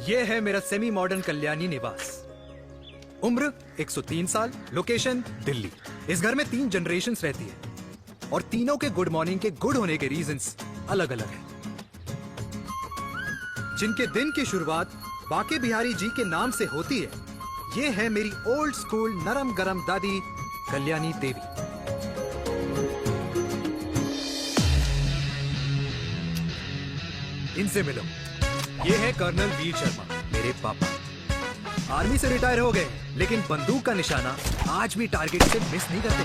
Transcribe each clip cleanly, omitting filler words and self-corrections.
ये है मेरा सेमी मॉडर्न कल्याणी निवास। उम्र 103 साल, लोकेशन दिल्ली। इस घर में 3 जनरेशंस रहती है और तीनों के गुड मॉर्निंग के गुड होने के रीजंस अलग अलग हैं। जिनके दिन की शुरुआत बाके बिहारी जी के नाम से होती है, ये है मेरी ओल्ड स्कूल नरम गरम दादी कल्याणी देवी। इनसे मिलो। ये है कर्नल वीर शर्मा, मेरे पापा। आर्मी से रिटायर हो गए, लेकिन बंदूक का निशाना आज भी टारगेट से मिस नहीं करते।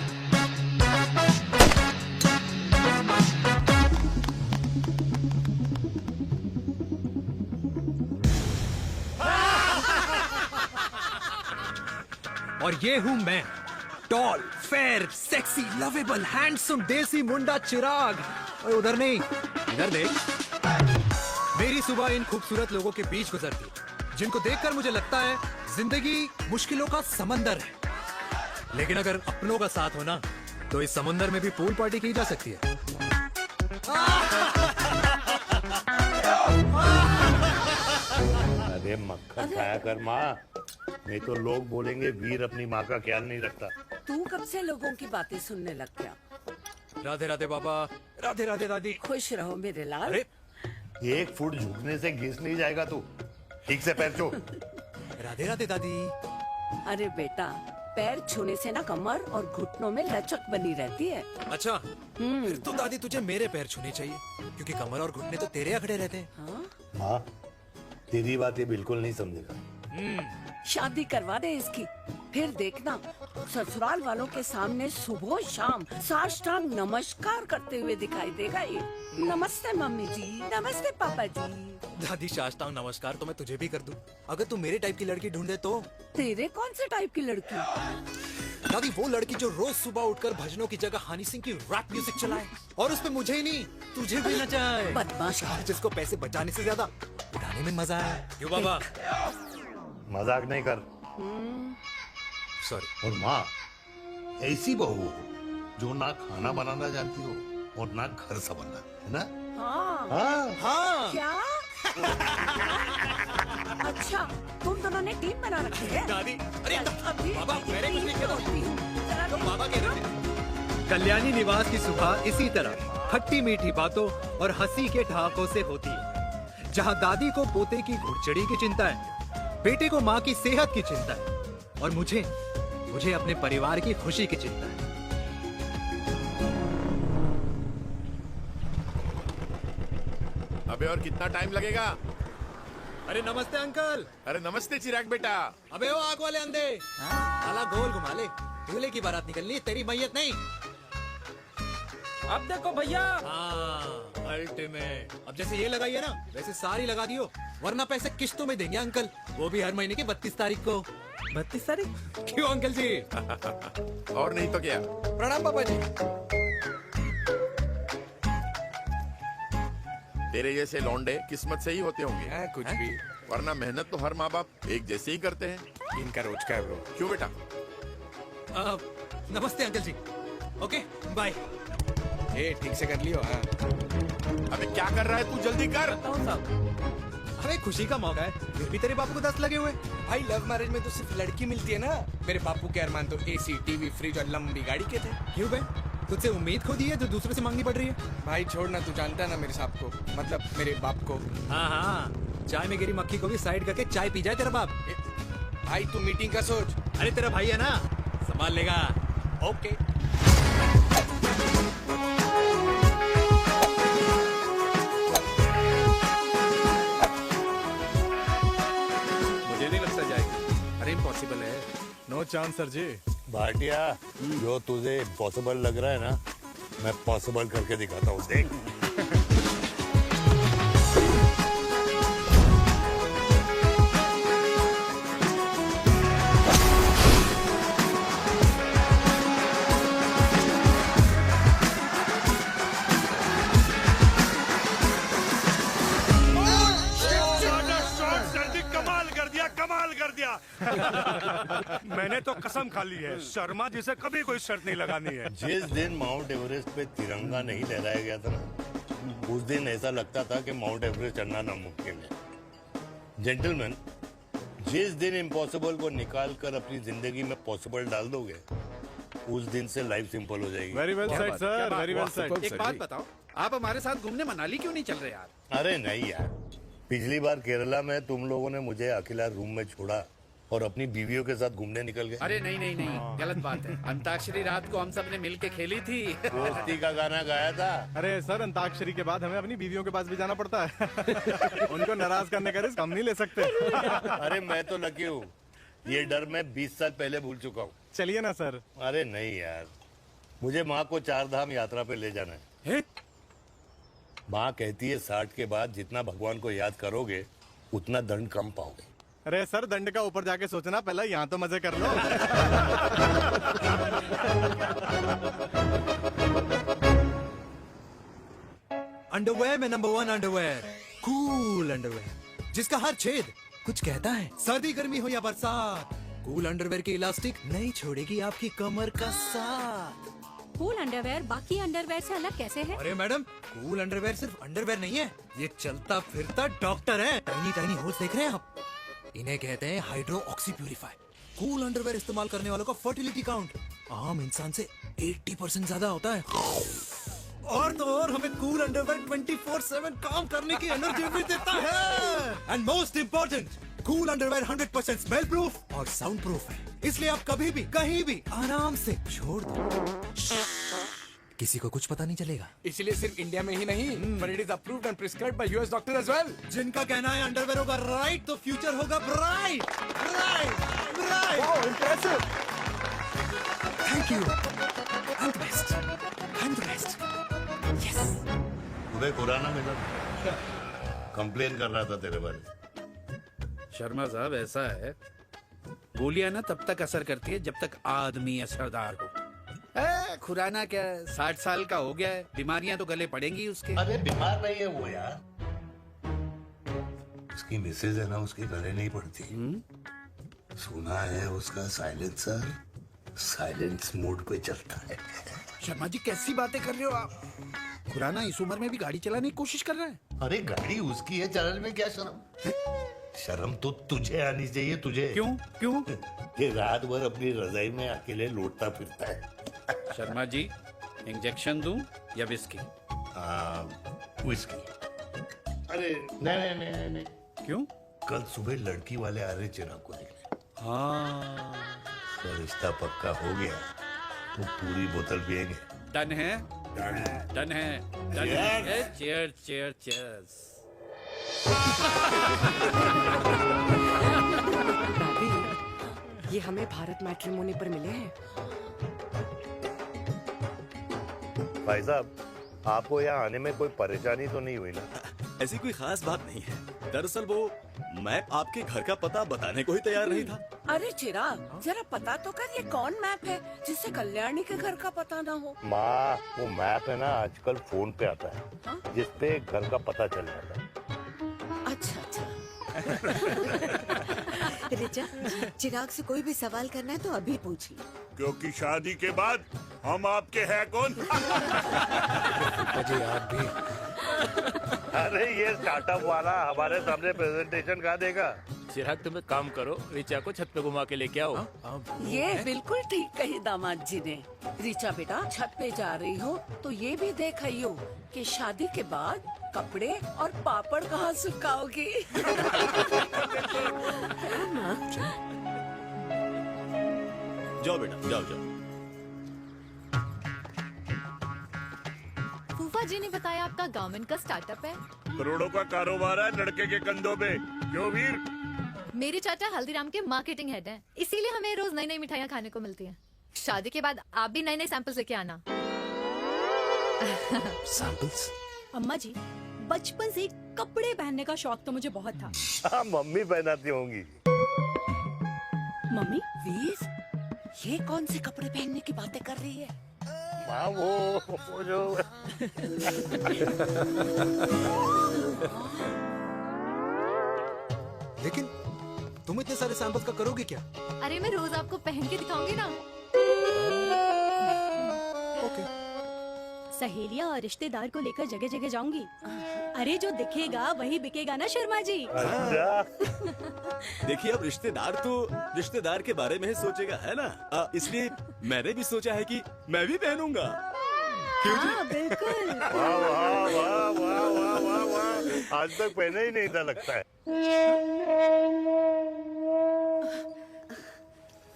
और ये हूं मैं, tall, fair, sexy, lovable, handsome, देसी मुंडा चिराग। और उधर नहीं, इधर देख। मेरी सुबह इन खूबसूरत लोगों के बीच गुजरती है, जिनको देखकर मुझे लगता है जिंदगी मुश्किलों का समंदर है, लेकिन अगर अपनों का साथ हो ना, तो इस समंदर में भी पूल पार्टी की जा सकती है। अरे मक्खन खाया कर माँ, नहीं तो लोग बोलेंगे वीर अपनी माँ का ख्याल नहीं रखता। तू कब से लोगों की बातें सुनने लग गया? राधे राधे बाबा, राधे राधे दादी। खुश रहो मेरे लाल। अरे 1 फुट झुकने से घिस नहीं जाएगा तू, ठीक से पैर छू। राधे राधे दादी। अरे बेटा, पैर छूने से ना कमर और घुटनों में लचक बनी रहती है। अच्छा, फिर तो दादी तुझे मेरे पैर छूने चाहिए, क्योंकि कमर और घुटने तो तेरे अकड़े रहते हैं। हाँ? माँ, तेरी बात ये बिल्कुल नहीं समझेगा। शादी करवा दे इसकी, फिर देखना ससुराल वालों के सामने सुबह शाम साष्टांग नमस्कार करते हुए दिखाई देगा ये। नमस्ते मम्मी जी, नमस्ते पापा जी। दादी, साष्टांग नमस्कार तो मैं तुझे भी कर दूं, अगर तू मेरे टाइप की लड़की ढूंढे तो। तेरे कौन से टाइप की लड़की? दादी, वो लड़की जो रोज सुबह उठकर भजनों की जगह हनी सिंह की रैप म्यूजिक चलाए, और उसपे मुझे ही नहीं तुझे भी नचाए। बदमाश। जिसको पैसे बचाने से ज्यादा उड़ाने में मजा है। क्यों बाबा? मजाक नहीं कर। सॉरी। और माँ, ऐसी बहू हो जो ना खाना बनाना जानती हो और ना घर संभालना, है ना? हाँ। हाँ हाँ क्या? अच्छा, तुम दोनों ने टीम बना रखी है? दादी, अरे अभी बाबा, मैंने कुछ नहीं किया। जरा तो बाबा कह रहे थे। कल्याणी निवास की सुबह इसी तरह खट्टी मीठी बातों और हंसी के ठहाकों से होती है, जहां दादी को पोते की घुड़चड़ी की चिंता है, बेटे को माँ की सेहत की चिंता है, और मुझे अपने परिवार की खुशी की चिंता है। अबे और कितना टाइम लगेगा? अरे नमस्ते अंकल। अरे नमस्ते चिराग बेटा। अबे वो आग वाले अंधे, साला गोल घुमा ले, दूल्हे की बारात निकलनी है, तेरी मैयत नहीं। अब देखो भैया। हाँ, अल्टीमेट। अब जैसे ये लगाई है ना, वैसे सारी लगा दियो, वरना पैसे किश्तों में देंगे अंकल, वो भी हर महीने की 32 तारीख को। 32 तारीख? क्यों अंकल जी? और नहीं तो क्या। प्रणाम पापा जी। तेरे जैसे लौंडे किस्मत से ही होते होंगे। कुछ भी। वरना मेहनत तो हर माँ बाप एक जैसे ही करते हैं। इनका रोज का है ब्रो। क्यों बेटा? नमस्ते अंकल जी। Okay bye. ठीक से कर लियो। हाँ। अबे क्या कर रहा है तू, जल्दी कर। अरे खुशी का मौका है, फिर भी तेरे बापू को 10 लगे हुए। भाई लव मैरिज में तो सिर्फ लड़की मिलती है ना। मेरे बापू के अरमान तो एसी, टीवी, फ्रिज और लंबी गाड़ी के थे। क्यों बे? तुझसे उम्मीद खो दी है जो दूसरों से मांगनी पड़ रही है? भाई छोड़ना, तू जानता है ना मेरे साहब को, मतलब मेरे बाप को। हाँ हाँ, चाय में गिरी मक्खी को भी साइड करके चाय पी जाए तेरा बाप। भाई तू मीटिंग का सोच। अरे तेरा भाई है ना, संभाल लेगा। ओके। मुझे नहीं लगता जाएगी। अरे इम्पॉसिबल है। नो चांस सर जी। भाटिया, जो तुझे इम्पॉसिबल लग रहा है ना, मैं पॉसिबल करके दिखाता हूँ, देख। मैंने तो कसम खा ली है, शर्मा जी से कभी कोई शर्त नहीं लगानी है। जिस दिन माउंट एवरेस्ट पे तिरंगा नहीं लहराया गया था ना, उस दिन ऐसा लगता था कि माउंट एवरेस्ट चढ़ना नामुमकिन है। जेंटलमैन, जिस दिन इम्पॉसिबल को निकाल कर अपनी जिंदगी में पॉसिबल डाल दोगे, उस दिन से लाइफ सिंपल हो जाएगी। Very well said sir, very well said. एक बात बताओ, आप हमारे साथ घूमने मनाली क्यों नहीं चल रहे यार? अरे नहीं यार, पिछली बार केरला में तुम लोगों ने मुझे अकेला रूम में छोड़ा और अपनी बीवियों के साथ घूमने निकल गए। अरे नहीं नहीं नहीं, गलत बात है। अंताक्षरी रात को हम सब ने मिल के खेली थी। दोस्ती का गाना गाया था। अरे सर, अंताक्षरी के बाद हमें अपनी बीवियों के पास भी जाना पड़ता है। उनको नाराज करने का रिस्क हम नहीं ले सकते। अरे मैं तो लकी हूँ, ये डर मैं 20 साल पहले भूल चुका हूँ। चलिए ना सर। अरे नहीं यार, मुझे माँ को 4 धाम यात्रा पे ले जाना है। माँ कहती है 60 के बाद जितना भगवान को याद करोगे उतना दंड कम पाओगे। अरे सर, दंड का ऊपर जाके सोचना, पहले यहाँ तो मजे कर लो। अंडरवेयर में नंबर 1 अंडरवेयर, कूल अंडरवेयर, जिसका हर छेद कुछ कहता है। सर्दी गर्मी हो या बरसात, कूल अंडरवेयर की इलास्टिक नहीं छोड़ेगी आपकी कमर का साथ। कूल अंडरवेयर बाकी अंडरवेयर से अलग कैसे है? अरे मैडम, कूल अंडरवेयर सिर्फ अंडरवेयर नहीं है, ये चलता फिरता डॉक्टर है। टाइनी टाइनी होल्स देख रहे हैं आप? इन्हें कहते हैं hydro oxy purifier. Cool underwear इस्तेमाल करने वालों का फर्टिलिटी काउंट आम इंसान से 80% ज्यादा होता है। और तो और हमें कूल अंडरवेयर 24/7 काम करने की एनर्जी भी देता है। And most important, cool underwear 100% smell proof और साउंड प्रूफ है, इसलिए आप कभी भी कहीं भी आराम से छोड़ दो, किसी को कुछ पता नहीं चलेगा। इसलिए सिर्फ इंडिया में ही नहीं, but it is approved and prescribed by US doctor as well. जिनका कहना है अंडरवेयर होगा राइट तो फ्यूचर होगा bright, bright, bright. Wow, impressive. Thank you. I'm the best. I'm the best. Yes. तुम्हें खुराना मिला, कंप्लेन कर रहा था तेरे बारे में। शर्मा साहब, ऐसा है, गोलियां ना तब तक असर करती है जब तक आदमी असरदार हो। खुराना क्या, 60 साल का हो गया है, बीमारियां तो गले पड़ेंगी उसके। अरे बीमार नहीं है वो यार, उसकी मिसेज है ना, उसके गले नहीं पड़ती। सुना है उसका साइलेंसर साइलेंस मोड पे चलता है। शर्मा जी, कैसी बातें कर रहे हो आप? खुराना इस उम्र में भी गाड़ी चलाने की कोशिश कर रहा है। अरे गाड़ी उसकी है, चलाने में क्या शर्म? शर्म तो तुझे आनी चाहिए, तुझे। क्यों क्यों? ये रात भर अपनी रजाई में अकेले लौटता फिरता है। शर्मा जी, इंजेक्शन दूं या विस्की? विस्की। अरे नहीं नहीं नहीं नहीं, क्यों? कल सुबह लड़की वाले आ रहे चिराग को देखने। हाँ, तो रिश्ता पक्का हो गया तो पूरी बोतल पिएंगे। डन है, डन है, डन है। Chair chair chairs. दादी, ये हमें भारत मैट्रिमोनी पर मिले हैं। भाई साहब, आपको यहाँ आने में कोई परेशानी तो नहीं हुई ना? ऐसी कोई खास बात नहीं है। दरअसल वो मैप आपके घर का पता बताने को ही तैयार नहीं था। अरे चिराग, जरा पता तो कर, ये कौन मैप है जिससे कल्याणी के घर का पता ना हो? माँ, वो मैप है ना आजकल फोन पे आता है, जिसपे घर का पता चल जाता है। अच्छा अच्छा। रिचा, चिराग से कोई भी सवाल करना है तो अभी पूछिए। क्योंकि शादी के बाद हम आपके हैं कौन? अजय आप भी। अरे ये स्टार्टअप वाला हमारे सामने प्रेजेंटेशन कहाँ देगा? चिराग, तुम एक काम करो, रिचा को छत पे घुमा के लेके आओ। ये बिल्कुल ठीक कही दामाद जी ने। रिचा बेटा, छत पे जा रही हो तो ये भी देख आइयो कि शादी के बाद कपड़े और पापड़ कहाँ सुखाओगी। जाओ बेटा, जाओ जाओ। फूफा जी ने बताया आपका गवर्नमेंट का स्टार्टअप है। करोड़ों का कारोबार है लड़के के कंधों पे। क्यों वीर? मेरे चाचा हल्दीराम के मार्केटिंग हेड हैं, इसीलिए हमें रोज नई नई मिठाइयाँ खाने को मिलती हैं। शादी के बाद आप भी नए नए सैंपल्स लेके आना। सैंपल्स? अम्मा जी, बचपन से कपड़े पहनने का शौक तो मुझे बहुत था। हाँ, मम्मी पहनाती होंगी। मम्मी? वीर, ये कौन से कपड़े पहनने की बातें कर रही है? माँ, वो जो लेकिन तुम इतने सारे सैंपल्स का करोगे क्या? अरे मैं रोज आपको पहन के दिखाऊंगी ना। ओके। सहेलियां और रिश्तेदार को लेकर जगह जगह जाऊंगी। अरे जो दिखेगा वही बिकेगा ना शर्मा जी। देखिए अब रिश्तेदार के बारे में ही सोचेगा, है ना? इसलिए मैंने भी सोचा है कि मैं भी पहनूंगा। हाँ बिल्कुल। वाह वाह वाह वाह वाह वाह वाह, आज तक पहना ही नहीं था लगता है।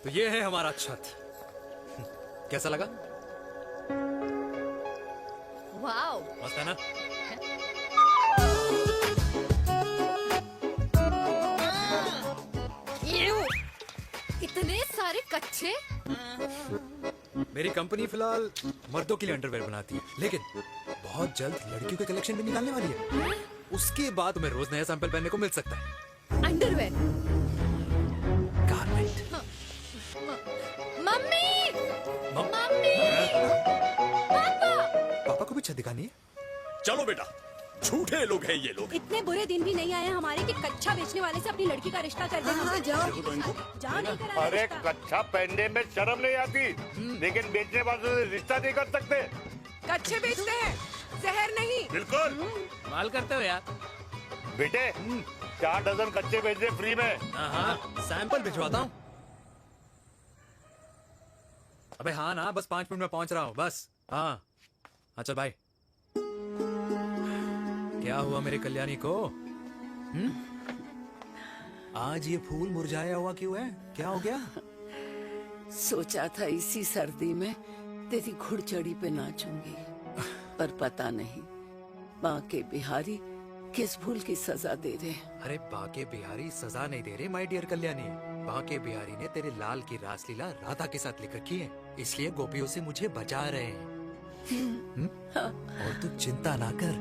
तो ये है हमारा छत, कैसा लगा? वाओ, मस्त है ना? इतने सारे कच्चे। मेरी कंपनी फिलहाल मर्दों के लिए अंडरवेयर बनाती है, लेकिन बहुत जल्द लड़कियों के कलेक्शन भी निकालने वाली है। उसके बाद तुम्हें रोज नया सैंपल पहनने को मिल सकता है। अंडरवेयर। गारमेंट। मम्मी, मम्मी, पापा। पापा को भी छत दिखानी है? चलो बेटा, झूठे लोग हैं ये लोग। इतने बुरे दिन भी नहीं आए हमारे कि कच्चा बेचने वाले से अपनी लड़की का रिश्ता कर देना। हाँ, जाओ। जाओ नहीं करा अरे रिश्ता। कच्चा पहनने में शर्म नहीं आती, लेकिन बेचने वालों से रिश्ता नहीं कर सकते। कच्चे बेचते हैं, जहर नहीं। बिल्कुल। माल करते हो यार। बेटे 4 डजन कच्चे बेच दे फ्री में। हाँ, सैंपल भिजवाता हूँ। अबे हाँ ना, बस 5 मिनट में पहुंच रहा हूँ बस। हाँ, अच्छा बाय। क्या हुआ मेरे कल्याणी को? आज ये फूल मुरझाया हुआ क्यों है? क्या हो गया? सोचा था इसी सर्दी में तेरी घुड़चड़ी पे नाचूंगी, पर पता नहीं बाके बिहारी किस भूल की सजा दे रहे। अरे बाके बिहारी सजा नहीं दे रहे माय डियर कल्याणी। बाके बिहारी ने तेरे लाल की रासलीला राधा के साथ लिख रखी है, इसलिए गोपियों से मुझे बचा रहे हैं। और तू चिंता ना कर,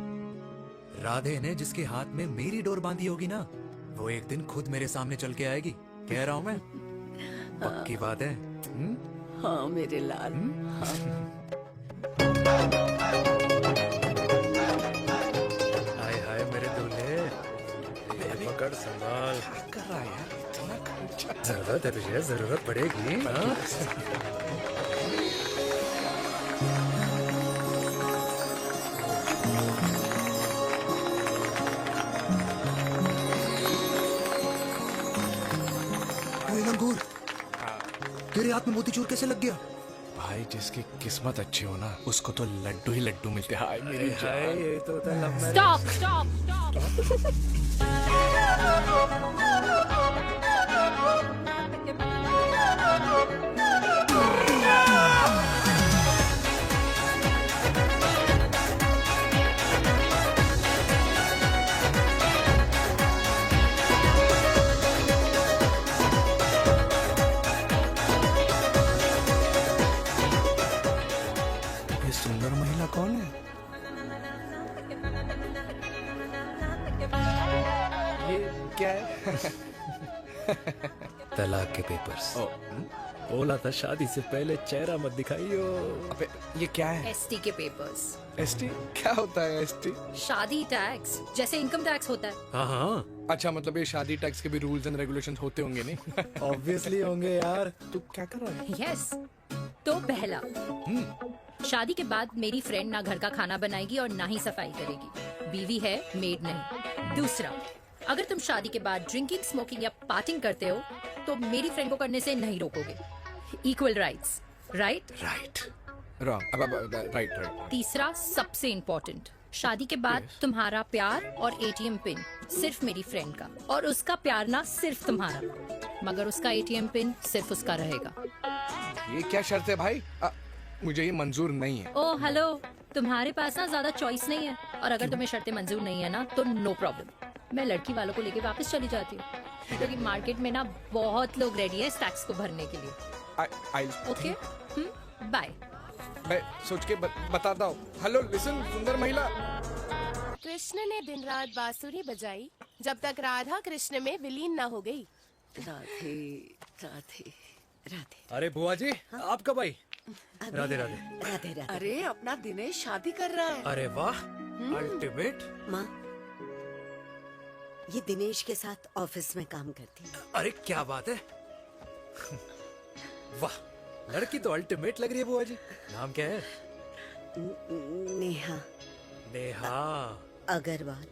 राधे ने जिसके हाथ में मेरी डोर बांधी होगी ना, वो एक दिन खुद मेरे सामने चल के आएगी। कह रहा हूँ मैं, पक्की बात है। हाँ मेरे लाल। हाय हाय मेरे दूल्हे, पकड़ संभाल। कर रहा है यार, इतना खर्चा। जरूरत है तुझे, जरूरत पड़ेगी। लंगूर, तेरे हाथ में मोतीचूर कैसे लग गया? भाई जिसकी किस्मत अच्छी हो ना, उसको तो लड्डू ही लड्डू मिलते हैं। हाय मेरी हाय, ये तो होता है लव मैरिज। स्टॉप, स्टॉप, ये सुंदर महिला कौन है? ये क्या है? तलाक के पेपर्स। बोला था शादी से पहले चेहरा मत दिखाइयो। अबे ये क्या है? एसटी के पेपर्स। एसटी क्या होता है? एसटी? शादी टैक्स, जैसे इनकम टैक्स होता है। हाँ हाँ, अच्छा मतलब ये शादी टैक्स के भी रूल्स एंड रेगुलेशंस होते होंगे नहीं? ऑब्वियसली होंगे यार। तू क्या कर रहा है? यस। तो पहला, शादी के बाद मेरी फ्रेंड ना घर का खाना बनाएगी और ना ही सफाई करेगी, बीवी है, मेड नहीं। दूसरा, अगर तुम शादी के बाद ड्रिंकिंग, स्मोकिंग या पार्टिंग करते हो तो मेरी फ्रेंड को करने से नहीं रोकोगे। Equal rights, right? Right. Wrong. Right right. तीसरा, सबसे इम्पोर्टेंट, शादी के बाद तुम्हारा प्यार और एटीएम पिन सिर्फ मेरी फ्रेंड का, और उसका प्यार ना सिर्फ तुम्हारा, मगर उसका एटीएम पिन सिर्फ उसका रहेगा। ये क्या शर्त है भाई? मुझे ये मंजूर नहीं है। ओ हेलो, तुम्हारे पास ना ज्यादा चॉइस नहीं है, और अगर तुम्हें शर्तें मंजूर नहीं है ना तो नो प्रॉब्लम, मैं लड़की वालों को लेके वापस चली जाती हूँ, क्योंकि मार्केट में ना बहुत लोग रेडी है इस टैक्स को भरने के लिए। Okay, bye. मैं सोच के बताता हूँ। हेलो लिसन सुंदर महिला। कृष्ण ने दिन रात बांसुरी बजाई जब तक राधा कृष्ण में विलीन न हो गई। राधे राधे राधे। अरे बुआ जी, आप कब आई? राधे राधे। राधे राधे। अरे अपना दिनेश शादी कर रहा है। अरे वाह, अल्टीमेट। माँ, ये दिनेश के साथ ऑफिस में काम करती है। अरे क्या बात है, वाह, लड़की तो अल्टीमेट लग रही है बुआ जी। नाम क्या है? नेहा नेहा। अग्रवाल।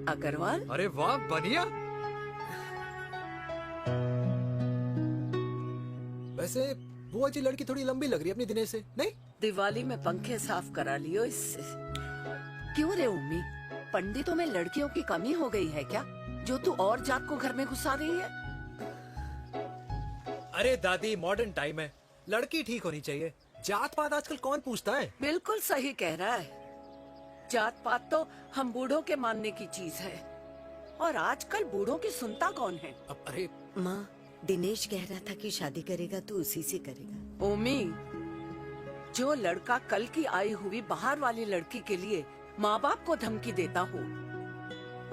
अग्रवाल? अरे वाह, बढ़िया। वैसे बुआ जी लड़की थोड़ी लंबी लग रही है अपनी दिनेश से, नहीं? दिवाली में पंखे साफ करा लियो इससे। क्यों रे उम्मी, पंडितों में लड़कियों की कमी हो गई है क्या, जो तू और जात को घर में घुसा रही है? अरे दादी, मॉडर्न टाइम है, लड़की ठीक होनी चाहिए। जात पात आजकल कौन पूछता है? बिल्कुल सही कह रहा है। जात पात तो हम बूढ़ों के मानने की चीज है, और आजकल बूढ़ों की सुनता कौन है? अब अरे माँ, दिनेश कह रहा था कि शादी करेगा तो उसी से करेगा। ओमी, जो लड़का कल की आई हुई बाहर वाली लड़की के लिए माँ बाप को धमकी देता हो,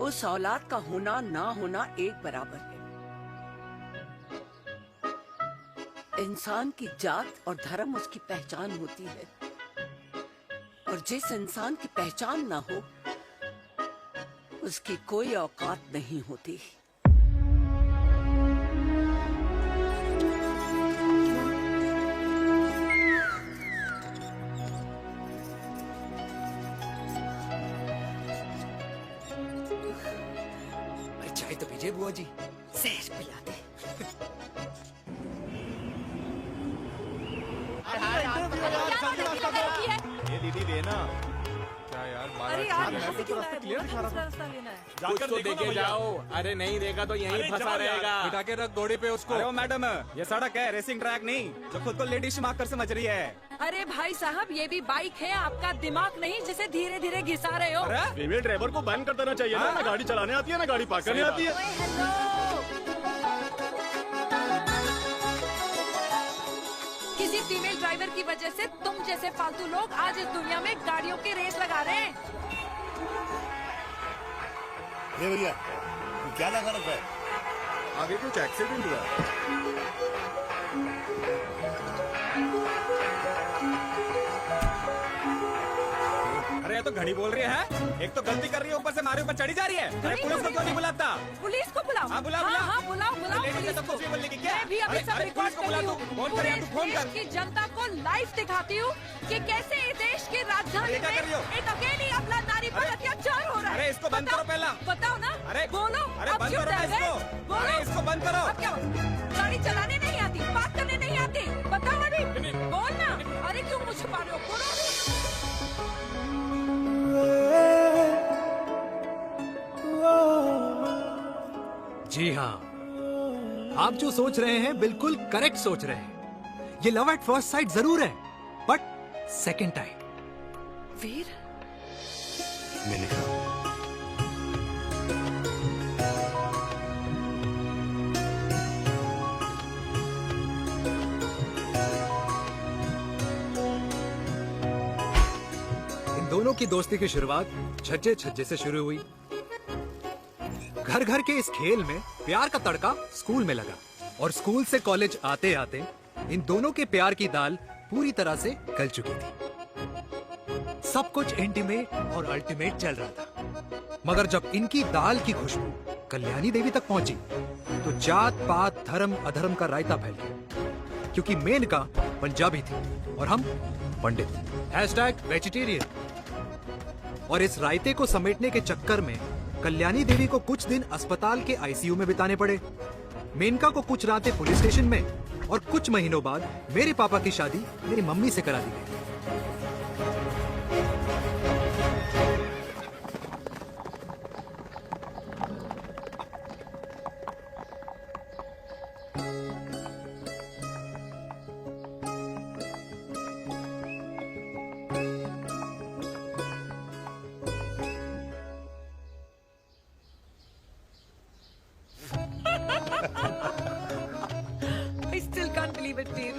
उस औलाद का होना ना होना एक बराबर है। इंसान की जात और धर्म उसकी पहचान होती है, और जिस इंसान की पहचान ना हो, उसकी कोई औकात नहीं होती। अरे चाय तो पीजिए बुआ जी। जहर पिला दे। ये दीदी देना क्या यार, अरे यार, यहाँ से क्यों रास्ता क्लियर दिखा रहा था। कुछ तो देके जाओ। अरे नहीं देगा तो यहीं फंसा रहेगा। बिठा के रख घोड़े पे उसको। अरे मैडम, ये सड़क है, रेसिंग ट्रैक नहीं जो खुद को लेडी शिमाक कर समझ रही है। अरे भाई साहब, ये भी बाइक है, आपका दिमाग नहीं जिसे धीरे धीरे घिसा रहे हो। फीमेल ड्राइवर को बैन कर देना चाहिए ना गाड़ी चलाने आती है ना गाड़ी पार्क करने आती है। किसी फीमेल ड्राइवर की वजह से तुम जैसे फालतू लोग आज इस दुनिया में गाड़ियों की रेस लगा रहे हैं। ये भैया, क्या लगा रखा है? आगे कुछ एक्सीडेंट हुआ। अरे ये तो घड़ी बोल रही है, एक तो गलती कर रही है, ऊपर से हमारे ऊपर चढ़ी जा रही है। अरे पुलिस को क्यों नहीं बुलाता? पुलिस को बुलाओ। हाँ, बुलाओ, हाँ, बुलाओ। हाँ, बुलाओ बुलाओ लेडीज है तो कुछ भी बोलने की क्या? मैं भी अभी सब अरे रिकॉर्ड पुलिस को कर बुला रही तू। हूँ। फोन कर पूरे यार, तू फोन देश कर। की जनता को लाइव दिखाती हूँ कि कैसे इस देश की राजधानी अरे क्या कर रही हो? में एक अकेली अबला नारी पर अत्याचार हो रहा है। अरे इसको बंद करो पहला। बताओ ना। अरे बोलो। अरे अब बंद क्यों करो ना डर रहे? इसको। बोलो। अरे इसको बंद करो। अब क्या गाड़ी चलाने नहीं आती, बात करने नहीं आती? बताओ अभी, बोल ना। अरे क्यों मुझे छुपा रहे हो? बोलो अभी। जी हाँ, आप जो सोच रहे हैं बिल्कुल करेक्ट सोच रहे हैं। ये लव एट फर्स्ट साइट जरूर है, बट सेकंड टाइम। वीर, मैंने कहा इन दोनों की दोस्ती की शुरुआत छज्जे छज्जे से शुरू हुई। घर घर के इस खेल में प्यार का तड़का स्कूल में लगा, और स्कूल से कॉलेज आते आते इन दोनों के प्यार की दाल पूरी तरह से गल चुकी थी। सब कुछ इंटीमेट और अल्टीमेट चल रहा था, मगर जब इनकी दाल की खुशबू कल्याणी देवी तक पहुंची तो जात पात धर्म अधर्म का रायता फैल गया, क्योंकि मेनका पंजाबी थी और हम पंडित। #वेजिटेरियन। और इस रायते को समेटने के चक्कर में कल्याणी देवी को कुछ दिन अस्पताल के आईसीयू में बिताने पड़े, मेनका को कुछ रातें पुलिस स्टेशन में, और कुछ महीनों बाद मेरे पापा की शादी मेरी मम्मी से करा दी गई। I still can't believe it, वीर।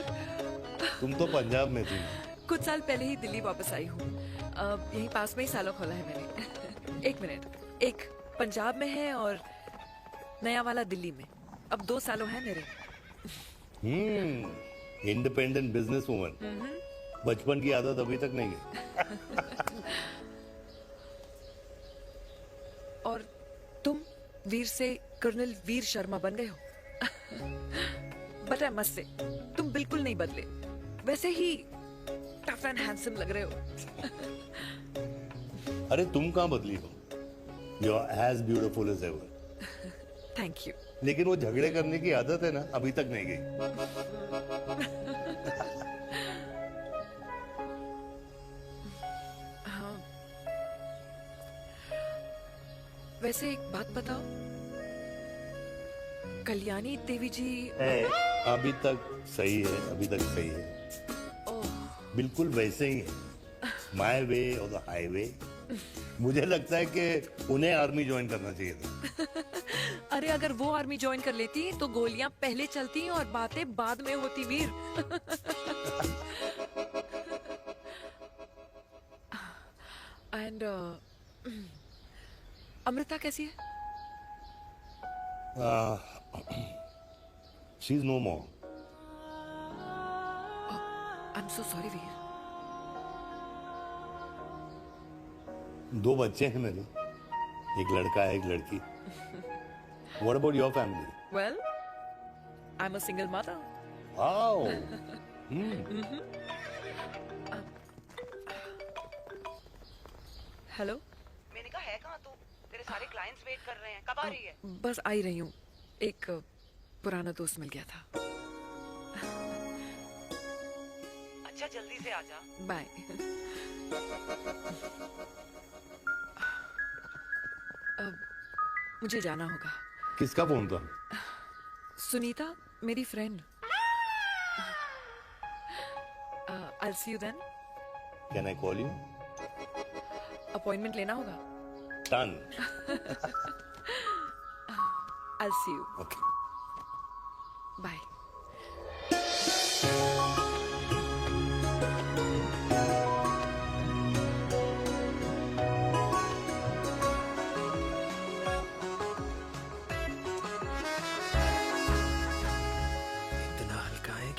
तुम तो पंजाब में थी। कुछ साल पहले ही दिल्ली वापस आई हूँ। यहीं पास में ही सालों खोला है मैंने। एक मिनट, एक पंजाब में है और नया वाला दिल्ली में। अब 2 सालों है मेरे। Independent business woman. बचपन की आदत अभी तक नहीं है। और तुम वीर से कर्नल वीर शर्मा बन गए हो। बट आई मस्ट से, तुम बिल्कुल नहीं बदले। वैसे ही टफ एंड हैंडसम लग रहे हो। अरे तुम कहाँ बदली हो? You are as beautiful as ever. Thank you. लेकिन वो झगड़े करने की आदत है ना, अभी तक नहीं गई। हाँ। वैसे एक बात बताओ, कल्याणी देवी जी अभी तक सही है, अभी तक सही है, बिल्कुल वैसे ही है, माय वे और द हाईवे। मुझे लगता है कि उन्हें आर्मी ज्वाइन करना चाहिए था। अरे अगर वो आर्मी ज्वाइन कर लेती तो गोलियां पहले चलती और बातें बाद में होती वीर। एंड अमृता कैसी है? She is no more. I am so sorry Veer. 2 बच्चे हैं मेरे, एक लड़का है, एक लड़की। What about your family? Well, I'm a single mother. Wow. Hello. मैंने कहा है कहाँ तू? तेरे सारे क्लाइंट्स वेट कर रहे हैं, कब आ रही है? बस आ ही रही हूँ, एक पुराना दोस्त मिल गया था। अच्छा जल्दी से आ जा। बाय। अब मुझे जाना होगा। किसका फोन था? सुनीता, मेरी friend. I'll see you then. Can I call you? Appointment लेना होगा। Done. I'll see you. Okay. Bye.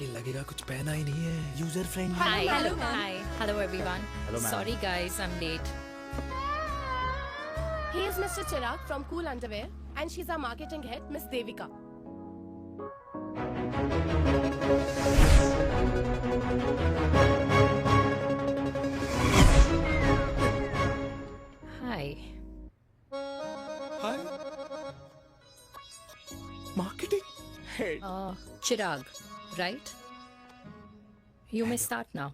लगेगा कुछ पहना ही नहीं है। User friendly. Hi. Hello everyone. Sorry guys, I'm late. He is Mr. Chirag from Cool Underwear and she's our marketing head, Miss Devika. Hi. Hi. Marketing head. Chirag, right? You may start now.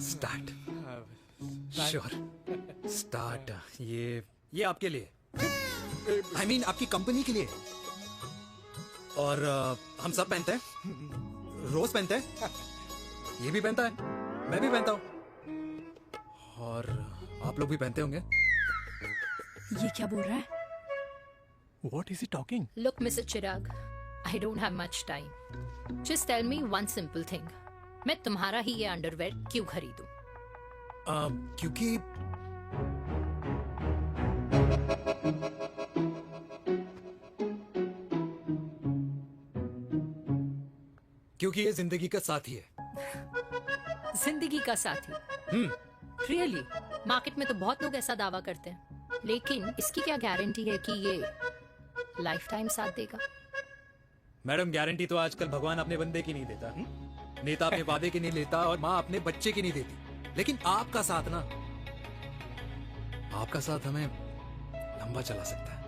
Start. Sure. Start. ये आपके लिए, I mean आपकी company के लिए। और हम सब पहनते हैं, रोज पहनते हैं, ये भी पहनता है, मैं भी पहनता हूँ, और आप लोग भी पहनते होंगे। ये क्या बोल रहा है? What is he talking? Look, Mr. Chirag, I don't have much time. Just tell me one simple thing. मैं तुम्हारा ही ये अंडरवेयर क्यों खरीदूं? क्योंकि ये जिंदगी का साथी है। जिंदगी का साथी? Really? मार्केट में तो बहुत लोग ऐसा दावा करते हैं, लेकिन इसकी क्या गारंटी है कि ये लाइफ टाइम साथ देगा? मैडम, गारंटी तो आजकल भगवान अपने बंदे की नहीं देता, नेता अपने वादे की नहीं लेता, और माँ अपने बच्चे की नहीं देती। लेकिन आपका साथ ना, आपका साथ हमें लंबा चला सकता है।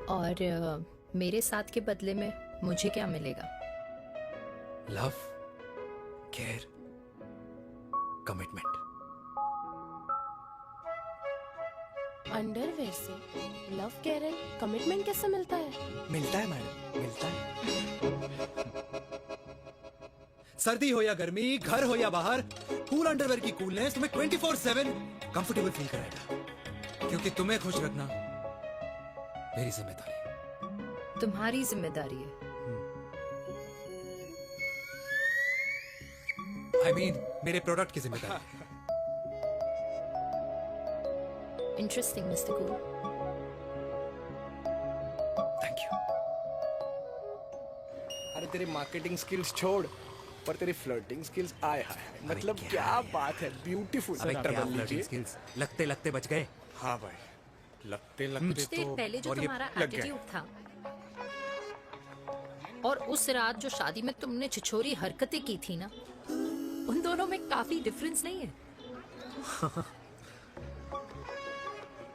और मेरे साथ के बदले में मुझे क्या मिलेगा? Love, care, commitment. अंडरवेयर से लव, केयर एंड कमिटमेंट कैसे मिलता है? मिलता है मैडम, मिलता है। सर्दी हो या गर्मी, घर हो या बाहर, कूल अंडरवेयर की कूलनेस तुम्हें 24/7 कंफर्टेबल फील कराएगा। क्योंकि तुम्हें खुश रखना मेरी जिम्मेदारी है। तुम्हारी जिम्मेदारी है? I mean, मेरे प्रोडक्ट की जिम्मेदारी है। Interesting, Mr. Cool. Thank you. अरे तेरे मार्केटिंग स्किल्स छोड़, पर तेरी फ्लर्टिंग स्किल्स आए हाय, मतलब क्या बात है, ब्यूटीफुल। स्किल्स लगते लगते बच गए। हाँ भाई, लगते कुछ देर पहले जो तुम्हारा एटीट्यूड था, और उस रात जो शादी में तुमने छिछोरी हरकतें की थी ना, उन दोनों में काफी डिफरेंस नहीं है?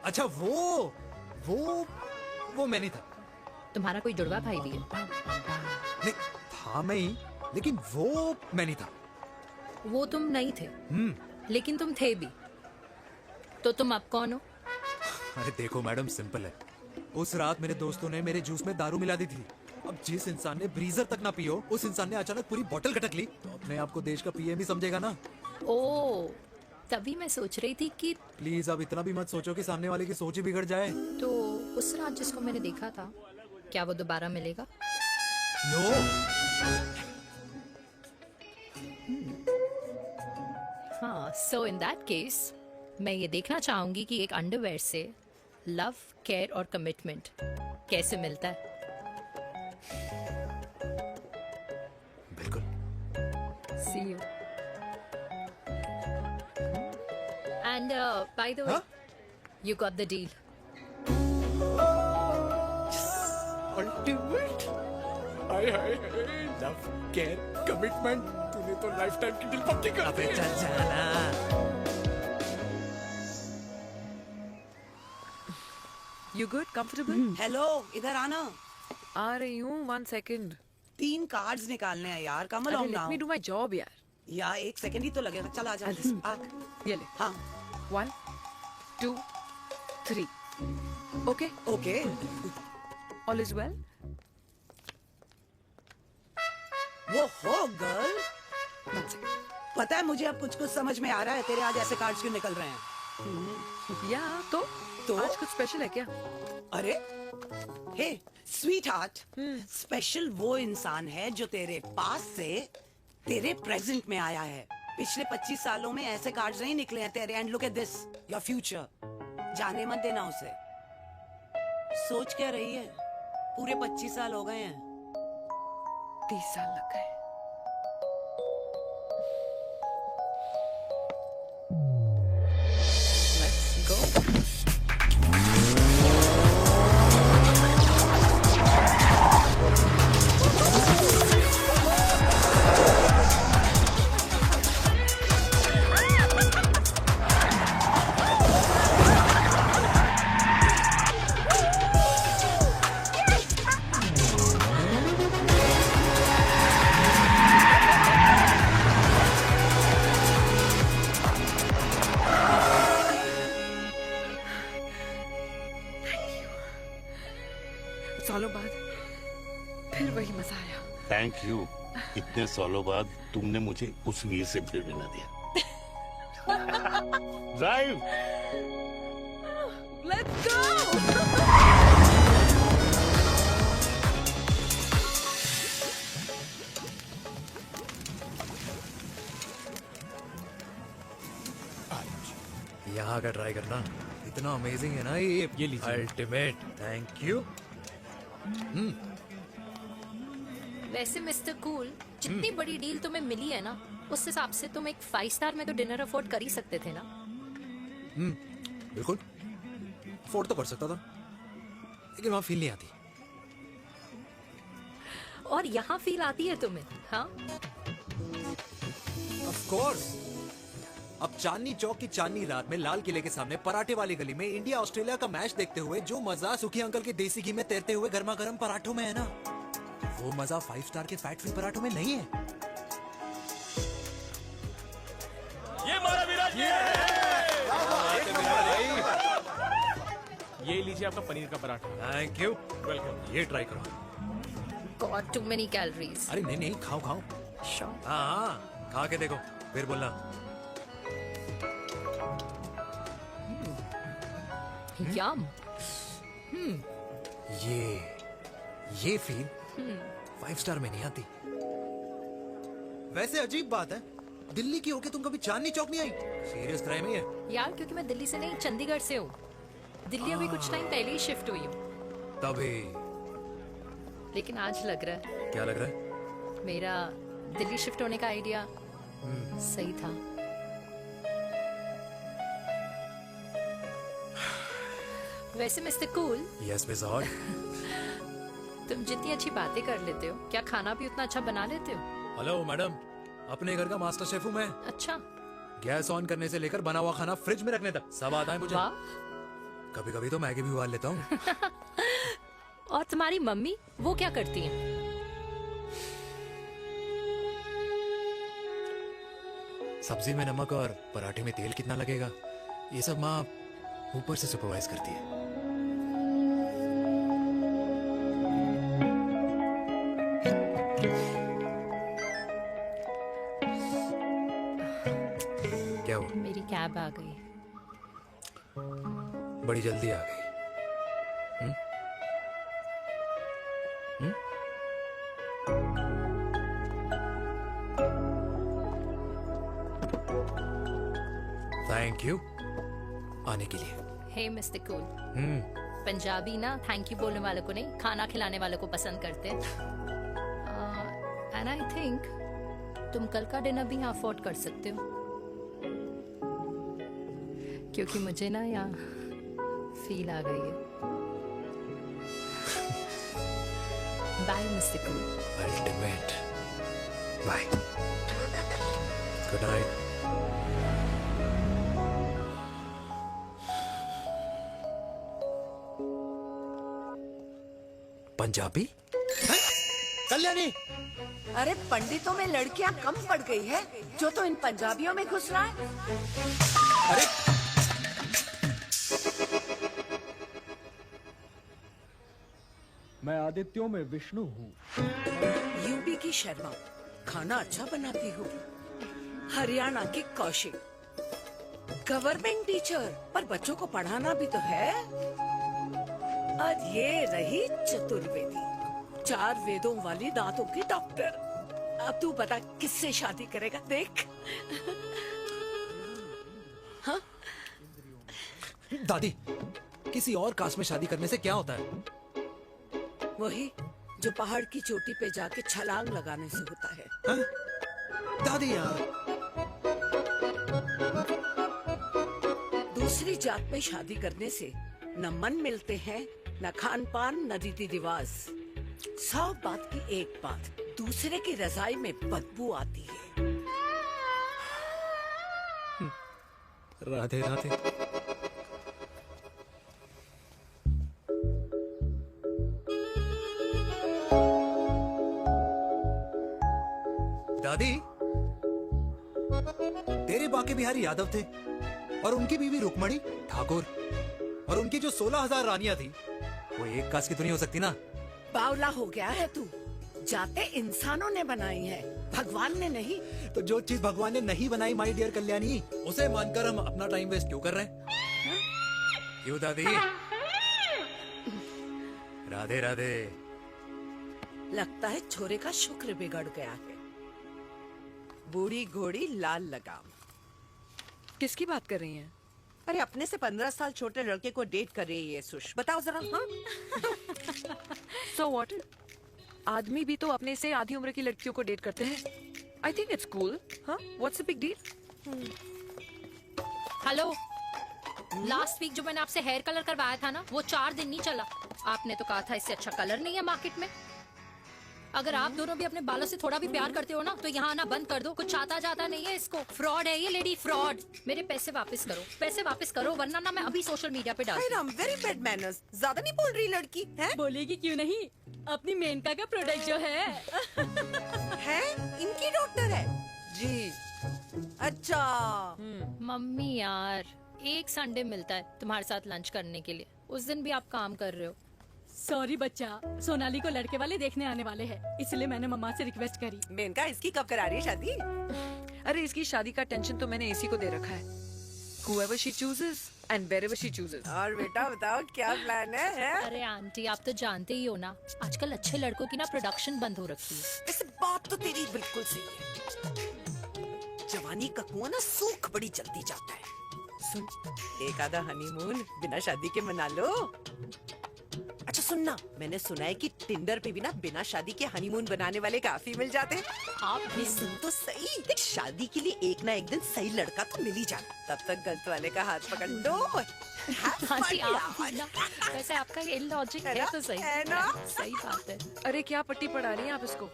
अच्छा वो मैं नहीं था। तुम्हारा कोई जुड़वा भाई भी है? नहीं था मैं ही, लेकिन वो मैं नहीं था। वो तुम नहीं थे, लेकिन तुम थे भी। तो तुम अब कौन हो? अरे देखो मैडम, सिंपल है। उस रात मेरे दोस्तों ने मेरे जूस में दारू मिला दी थी। अब जिस इंसान ने ब्रीजर तक ना पियो, उस इंसान ने अचानक पूरी बोतल खटक ली, तो अपने आप को देश का पीएम ही समझेगा ना। ओ, तभी मैं सोच रही थी कि प्लीज अब इतना भी मत सोचो कि सामने वाले की सोच ही बिगड़ जाए। तो उस रात जिसको मैंने देखा था, क्या वो दोबारा मिलेगा? नो। हाँ, सो इन दैट केस मैं ये देखना चाहूंगी कि एक अंडरवेयर से लव, केयर और कमिटमेंट कैसे मिलता है। बिल्कुल। See you. And by the way, you got the deal. Ultimate. Hi hi love, care, commitment. तूने तो लाइफ टाइम की डील पक्की कर दी। चल जाना। You good? Comfortable? हेलो, इधर आना। आ रही हूँ, 1 second. 3 कार्ड्स निकालने हैं यार, कम अरे along let now। me do my job यार. यार 1 सेकंड ही तो लगेगा। चल आजा। आ। ये ले. हाँ। 1, 2, 3. Okay? Okay. All is well? वो हो गर्ल। पता है मुझे अब कुछ समझ में आ रहा है, तेरे आज ऐसे कार्ड्स क्यों निकल रहे हैं। या तो आज कुछ स्पेशल है क्या? अरे हे स्वीट हार्ट, स्पेशल वो इंसान है जो तेरे पास से तेरे प्रेजेंट में आया है। पिछले 25 सालों में ऐसे कार्ड्स नहीं निकले हैं तेरे। And look at this, your future. जाने मत देना उसे। सोच क्या रही है, पूरे 25 साल हो गए हैं। 30 साल लग गए। Let's go. सालों बाद फिर वही मजा आया। Thank you. इतने सालों बाद तुमने मुझे उस वीर से फिर मिला दिया। ड्राइव। Let's go! यहाँ का ट्राई करना, इतना अमेजिंग है ना ये लीजिए। अल्टीमेट। Thank you. वैसे मिस्टर कूल, जितनी बड़ी डील तुम्हें मिली है ना, उस हिसाब से तुम एक 5 स्टार में तो डिनर अफोर्ड कर ही सकते थे ना। बिल्कुल अफोर्ड तो कर सकता था, लेकिन वहां फील नहीं आती। और यहाँ फील आती है तुम्हें? हाँ, ऑफ कोर्स। अब चांदनी चौक की चांदनी रात में लाल किले के सामने पराठे वाली गली में इंडिया ऑस्ट्रेलिया का मैच देखते हुए जो मजा सुखी अंकल के देसी घी में तैरते हुए गर्मा गर्म पराठों में है ना, वो मजा 5 स्टार के फैट फ्री पराठों में नहीं है। ये हमारा विराज ये लीजिए आपका पनीर का पराठा। Thank you. वेलकम। ये ट्राई करो। Got too many calories. अरे नहीं नहीं, खाओ खाओ। श्योर। हाँ, खा के देखो फिर बोलना। यम। ये फील 5 स्टार में नहीं आती। वैसे अजीब बात है, दिल्ली की होके तुम कभी चांदनी चौक नहीं आई? सीरियस क्राइम ही है यार, क्योंकि मैं दिल्ली से नहीं, चंडीगढ़ से हूँ। दिल्ली अभी कुछ टाइम पहले ही शिफ्ट हुई हूँ। तभी। लेकिन आज लग रहा है, क्या लग रहा है? मेरा दिल्ली शिफ्ट होने का आइडिया सही था। वैसे mister cool, yes miss hot. तुम जितनी अच्छी बातें कर लेते हो, क्या खाना भी उतना अच्छा बना लेते हो? हेलो मैडम, अपने घर का मास्टर शेफ हूँ मैं। अच्छा। गैस ऑन करने से लेकर बना हुआ खाना फ्रिज में रखने तक सब आता है मुझे। वाह। कभी कभी तो मैगी भी उबाल लेता हूँ। और तुम्हारी मम्मी वो क्या करती हैं? सब्जी में नमक और पराठे में तेल कितना लगेगा, ये सब माँ ऊपर से सुपरवाइज करती है। क्या हुआ? मेरी कैब आ गई। बड़ी जल्दी आ गई। थैंक यू आने के लिए। हे मिस्टर कूल, पंजाबी ना थैंक यू बोलने वालों को नहीं, खाना खिलाने वालों को पसंद करते हैं। एंड आई थिंक तुम कल का डिनर भी यहाँ अफोर्ड कर सकते हो, क्योंकि मुझे ना यहाँ फील आ गई है। Bye mister cool. Ultimate. Bye. Good night. Punjabi? Kalyani, अरे पंडितों में लड़कियां कम पड़ गई है जो तो इन पंजाबियों में घुस रहा है। अरे मैं आदित्यों में विष्णु हूँ। यूपी की शर्मा, खाना अच्छा बनाती होगी। हरियाणा की कौशिक, गवर्नमेंट टीचर, पर बच्चों को पढ़ाना भी तो है। और ये रही चतुर्वेदी, 4 वेदों वाली दांतों की डॉक्टर। अब तू बता किससे शादी करेगा? देख। हाँ? दादी, किसी और कास्ट में शादी करने से क्या होता है? वही जो पहाड़ की चोटी पे जाके छलांग लगाने से होता है। हा? दादी यार, दूसरी जात में शादी करने से न मन मिलते हैं, न खान पान, न रीति रिवाज। 100 बात की एक बात, दूसरे की रजाई में बदबू आती है। राधे राधे। दादी, तेरे बाके बिहारी यादव थे और उनकी बीवी रुक्मणी ठाकुर, और उनकी जो 16,000 रानियां थी वो एक कास्ट की तो नहीं हो सकती ना। बावला हो गया है तू। जाते इंसानों ने बनाई है, भगवान ने नहीं। तो जो चीज भगवान ने नहीं बनाई माय डियर कल्याणी, उसे मानकर हम अपना टाइम वेस्ट क्यों कर रहे हैं? क्यों दादी? राधे राधे। लगता है छोरे का शुक्र बिगड़ गया है। बूढ़ी घोड़ी लाल लगाम। किसकी बात कर रही हैं? अरे अपने से 15 साल छोटे लड़के को डेट कर रही है सुश, बताओ जरा। हाँ? So what? आदमी भी तो अपने से आधी उम्र की लड़कियों को डेट करते हैं। I think it's cool. हाँ? What's the big deal? Hello, last week जो मैंने आपसे हेयर कलर करवाया था ना, वो 4 दिन नहीं चला। आपने तो कहा था इससे अच्छा कलर नहीं है मार्केट में। अगर आप दोनों भी अपने बालों से थोड़ा भी प्यार करते हो ना, तो यहाँ आना बंद कर दो। कुछ आता जाता नहीं है इसको। फ्रॉड है ये लेडी, फ्रॉड। मेरे पैसे वापस करो, पैसे वापस करो, वरना ना मैं अभी सोशल मीडिया पे डाल दूँ। Very bad manners. ज्यादा नहीं बोल रही लड़की है? बोलेगी क्यों नहीं? अपनी मेनका का प्रोडक्ट जो है इनकी डॉक्टर है जी। अच्छा। मम्मी यार, एक संडे मिलता है तुम्हारे साथ लंच करने के लिए, उस दिन भी आप काम कर रहे हो। सॉरी बच्चा, सोनाली को लड़के वाले देखने आने वाले हैं, इसलिए मैंने मम्मा से रिक्वेस्ट करी। मेनका, इसकी कब करा रही है शादी? अरे इसकी शादी का टेंशन तो मैंने इसी को दे रखा है। Whoever she chooses and wherever she chooses. और बेटा बताओ क्या प्लान है? अरे आंटी, आप तो जानते ही हो ना, आजकल अच्छे लड़कों की ना प्रोडक्शन बंद हो रखी है। वैसे बात तो तेरी बिल्कुल सही है। जवानी का कुआं ना सूख बड़ी जल्दी जाता है। सुन, एक आधा हनीमून बिना शादी के मना लो। अच्छा सुनना, मैंने सुना है कि टिंडर पे भी ना बिना शादी के हनीमून बनाने वाले काफी मिल जाते हैं। आप ये सुन तो सही, देख शादी के लिए एक ना एक दिन सही लड़का तो मिल ही जाना, तब तक गलत वाले का हाथ पकड़ लो। हाँ जी, आप ना, वैसे आपका ये लॉजिक है तो सही है ना? सही बात है। अरे क्या पट्टी पढ़ा रही हैं आप इसको?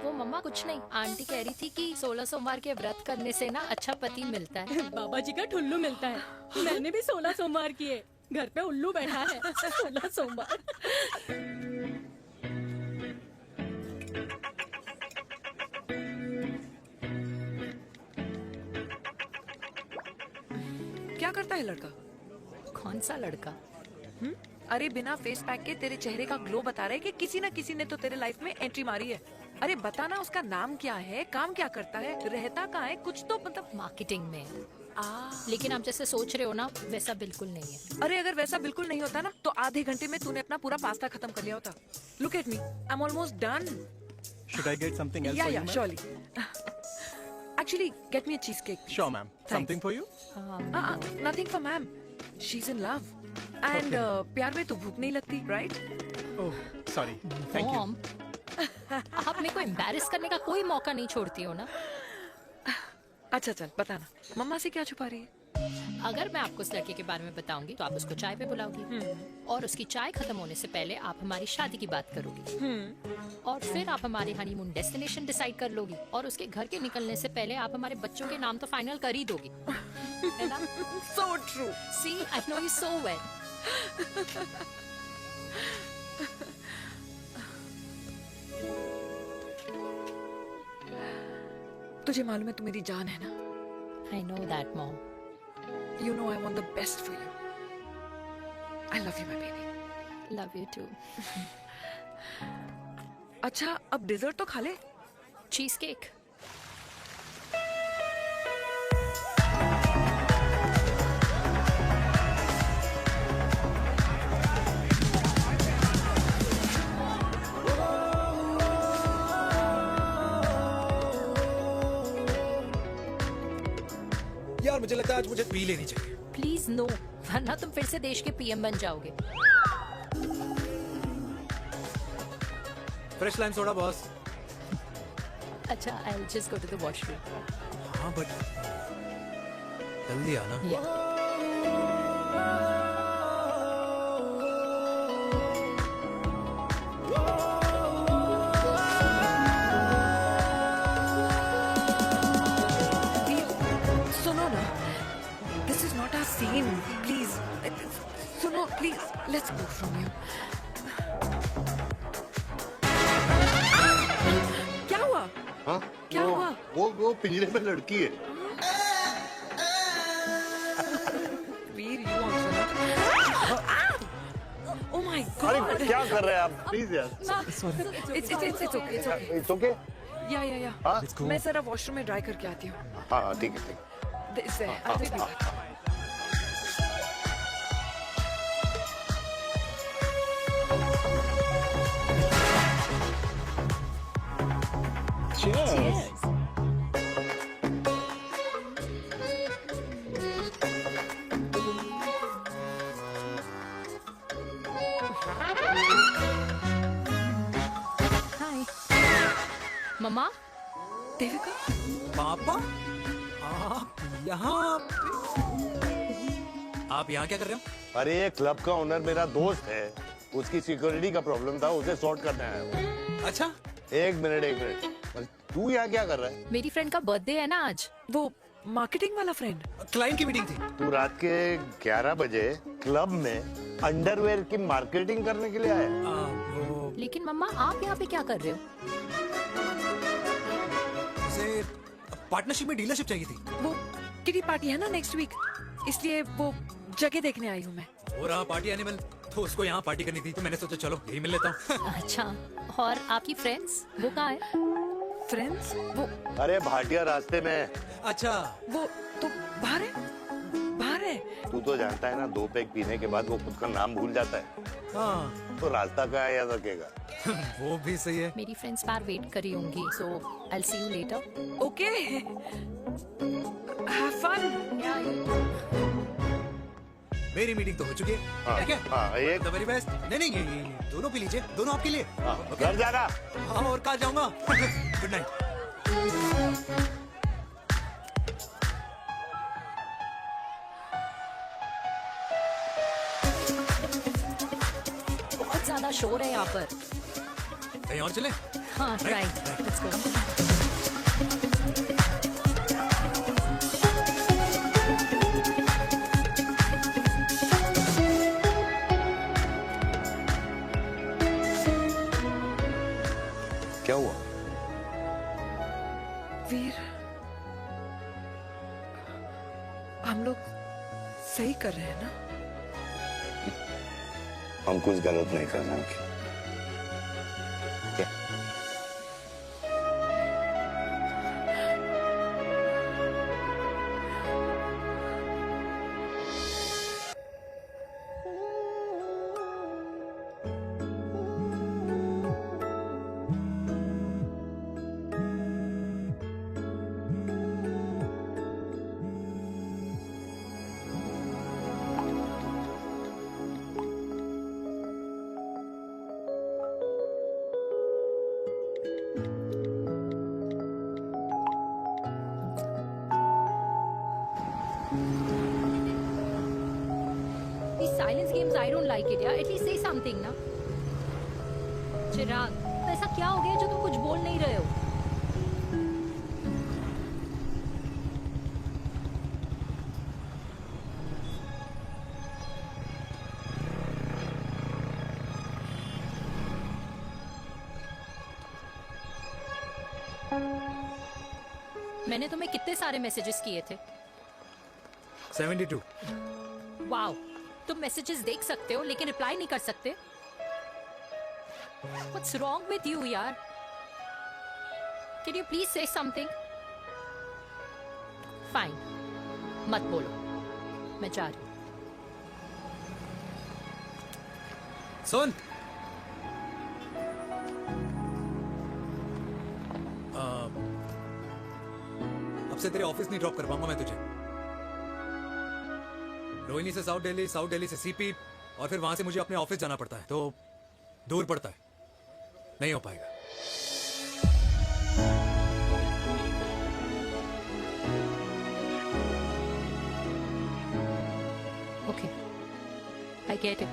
वो मम्मा कुछ नहीं, आंटी कह रही थी कि 16 सोमवार के व्रत करने से ना अच्छा पति मिलता है। बाबा जी का ठुल्लू मिलता है। मैंने भी 16 सोमवार किए, घर पे उल्लू बैठा है। 16 सोमवार। क्या करता है लड़का? कौन सा लड़का? अरे बिना फेस पैक के तेरे चेहरे का ग्लो बता रहे कि किसी ना किसी ने तो तेरे लाइफ में एंट्री मारी है। अरे बताना उसका नाम क्या है, काम क्या करता है, रहता कहाँ है, कुछ तो मतलब। मार्केटिंग में। लेकिन आप जैसे सोच रहे हो ना, वैसा बिल्कुल नहीं है। अरे अगर वैसा बिल्कुल नहीं होता ना तो आधे घंटे में तूने अपना पूरा पास्ता खत्म कर लिया होता। Look at me, I am almost done. Should I get something else Yeah, for you, yeah, ma'am? surely. Actually, get me a cheesecake. Sure, ma'am. Something for you? Nothing for ma'am. She's in love. And प्यार में तो भूख नहीं लगती, right? Oh, sorry. Thank you. Mom, आप मेरे को embarrass करने का कोई मौका नहीं छोड़ती हो ना। अच्छा चल बताना, मम्मा से क्या छुपा रही है? अगर मैं आपको उस लड़के के बारे में बताऊंगी तो आप उसको चाय पे बुलाओगी, और उसकी चाय खत्म होने से पहले आप हमारी शादी की बात करोगी, और फिर आप हमारे हनीमून डेस्टिनेशन डिसाइड कर लोगी, और उसके घर के निकलने से पहले आप हमारे बच्चों के नाम तो फाइनल कर ही दोगी, है ना? So true. See, I know you so well. तुझे मालूम है तू मेरी जान है ना? I know that, Mom. You know I want the best for you. I love you, my baby. Love you too. अच्छा अब डिजर्ट तो खा ले। Cheese cake. यार मुझे लगता है आज मुझे पी लेनी चाहिए। प्लीज नो, वरना तुम फिर से देश के पीएम बन जाओगे। Fresh lime soda boss. अच्छा, I'll just go to the washroom. हाँ बट जल्दी आना। सुनो ना, this is not our scene. Please, सुनो please. Let's go from here. क्या हुआ? हाँ? क्या हुआ? वो पिंजरे में लड़की है। वीर, you also know. Oh my God! अरे क्या कर रहे हैं आप? प्लीज यार। It's okay. It's okay. It's okay? या हाँ? मैं जरा वॉशरूम में ड्राई करके आती हूँ। हाँ ठीक है। This है, I'll be back. Cheers. हाय मम्मा। देविका, पापा, आप यहाँ क्या कर रहे हो? अरे ये क्लब का ओनर मेरा दोस्त है, उसकी सिक्योरिटी का प्रॉब्लम था, उसे सॉर्ट करने आया हूँ। अच्छा, एक मिनट। तू यहाँ क्या कर रहा है? मेरी फ्रेंड का बर्थडे है ना आज। वो मार्केटिंग वाला फ्रेंड। क्लाइंट की मीटिंग थी। तू रात के 11 बजे क्लब में अंडरवेयर की मार्केटिंग करने के लिए आया? लेकिन मम्मा आप यहाँ पे क्या कर रहे हो? उसे पार्टनरशिप में डीलरशिप चाहिए थी। वो किटी पार्टी है ना नेक्स्ट वीक, इसलिए वो जगह देखने आई हूँ मैं। वो रहा पार्टी एनिमल, तो उसको यहाँ पार्टी करनी थी, तो मैंने सोचा चलो यही मिल लेता हूँ। अच्छा, और आपकी फ्रेंड्स वो कहाँ है? फ्रेंड्स वो अरे भाटिया रास्ते में। अच्छा, वो तो बाहर है। तू तो जानता है ना, 2 पैक पीने के बाद वो खुद का नाम भूल जाता है। हाँ। तो रास्ता का याद रखेगा। वो भी सही है। मेरी फ्रेंड्स बाहर वेट कर रही होंगी, so I'll see you later. Okay. Have fun. मेरी मेरी मीटिंग तो हो चुकी है हाँ, ठीक है हाँ, एक द वेरी बेस्ट। नहीं नहीं दोनों पी लीजिए, दोनों आपके लिए। घर जाना। हाँ और कहाँ जाऊंगा। Good night. बहुत ज्यादा शोर है यहाँ पर। कहीं और चले। हाँ राइट, लेट्स गो। क्या हुआ? वीर, हम लोग सही कर रहे हैं ना? हम कुछ गलत नहीं कर रहे हैं। These silence games, I don't like it, यार। At least say something ना। चिराग, तो ऐसा क्या हो गया जो तुम कुछ बोल नहीं रहे हो? मैंने तुम्हें कितने सारे मैसेजेस किए थे? 72। वाओ, तुम मैसेजेस देख सकते हो लेकिन रिप्लाई नहीं कर सकते? What's wrong with you, यार? Can you please say something? Fine, मत बोलो, मैं जा रही हूँ। सुन, अब से तेरे ऑफिस नहीं ड्रॉप कर पाऊंगा मैं तुझे। रोहिणी से साउथ दिल्ली से सीपी, और फिर वहां से मुझे अपने ऑफिस जाना पड़ता है, तो दूर पड़ता है, नहीं हो पाएगा। Okay, I get it.